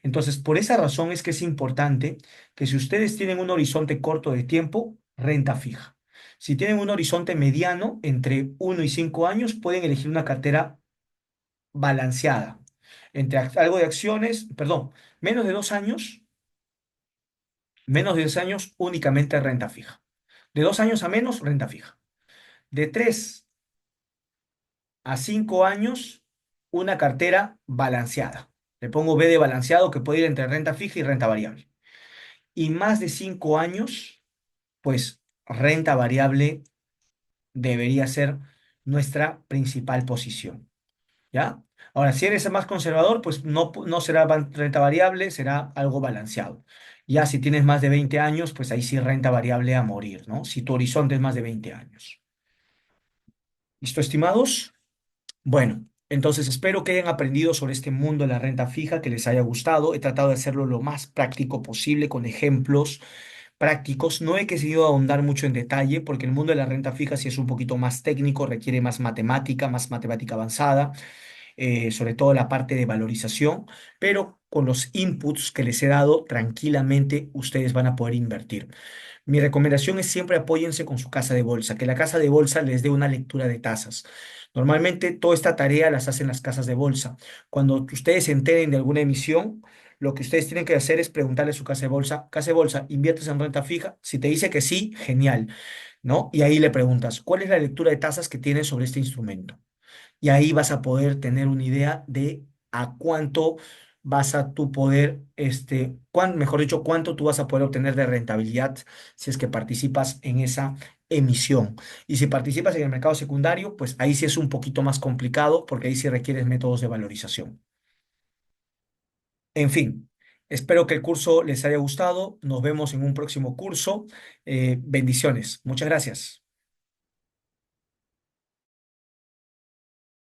Entonces, por esa razón es que es importante que si ustedes tienen un horizonte corto de tiempo, renta fija. Si tienen un horizonte mediano, entre 1 y 5 años, pueden elegir una cartera balanceada. Entre algo de acciones, perdón, menos de 2 años, menos de 2 años, únicamente renta fija. De 2 años a menos, renta fija. De 3 a 5 años, una cartera balanceada. Le pongo B de balanceado que puede ir entre renta fija y renta variable. Y más de 5 años, pues renta variable debería ser nuestra principal posición. ¿Ya? Ahora, si eres el más conservador, pues no será renta variable, será algo balanceado. Ya si tienes más de 20 años, pues ahí sí renta variable a morir, ¿no? Si tu horizonte es más de 20 años. ¿Listo, estimados? Bueno, entonces espero que hayan aprendido sobre este mundo de la renta fija, que les haya gustado. He tratado de hacerlo lo más práctico posible con ejemplos prácticos. No he querido ahondar mucho en detalle porque el mundo de la renta fija sí es un poquito más técnico, requiere más matemática avanzada, sobre todo la parte de valorización, pero con los inputs que les he dado, tranquilamente ustedes van a poder invertir. Mi recomendación es siempre apóyense con su casa de bolsa, que la casa de bolsa les dé una lectura de tasas. Normalmente toda esta tarea las hacen las casas de bolsa. Cuando ustedes se enteren de alguna emisión, lo que ustedes tienen que hacer es preguntarle a su casa de bolsa, ¿inviertes en renta fija? Si te dice que sí, genial, ¿no? Y ahí le preguntas, ¿cuál es la lectura de tasas que tienes sobre este instrumento? Y ahí vas a poder tener una idea de a cuánto vas a tu poder, mejor dicho, cuánto tú vas a poder obtener de rentabilidad si es que participas en esa emisión. Y si participas en el mercado secundario, pues ahí sí es un poquito más complicado porque ahí sí requieres métodos de valorización. En fin, espero que el curso les haya gustado. Nos vemos en un próximo curso. Bendiciones. Muchas gracias.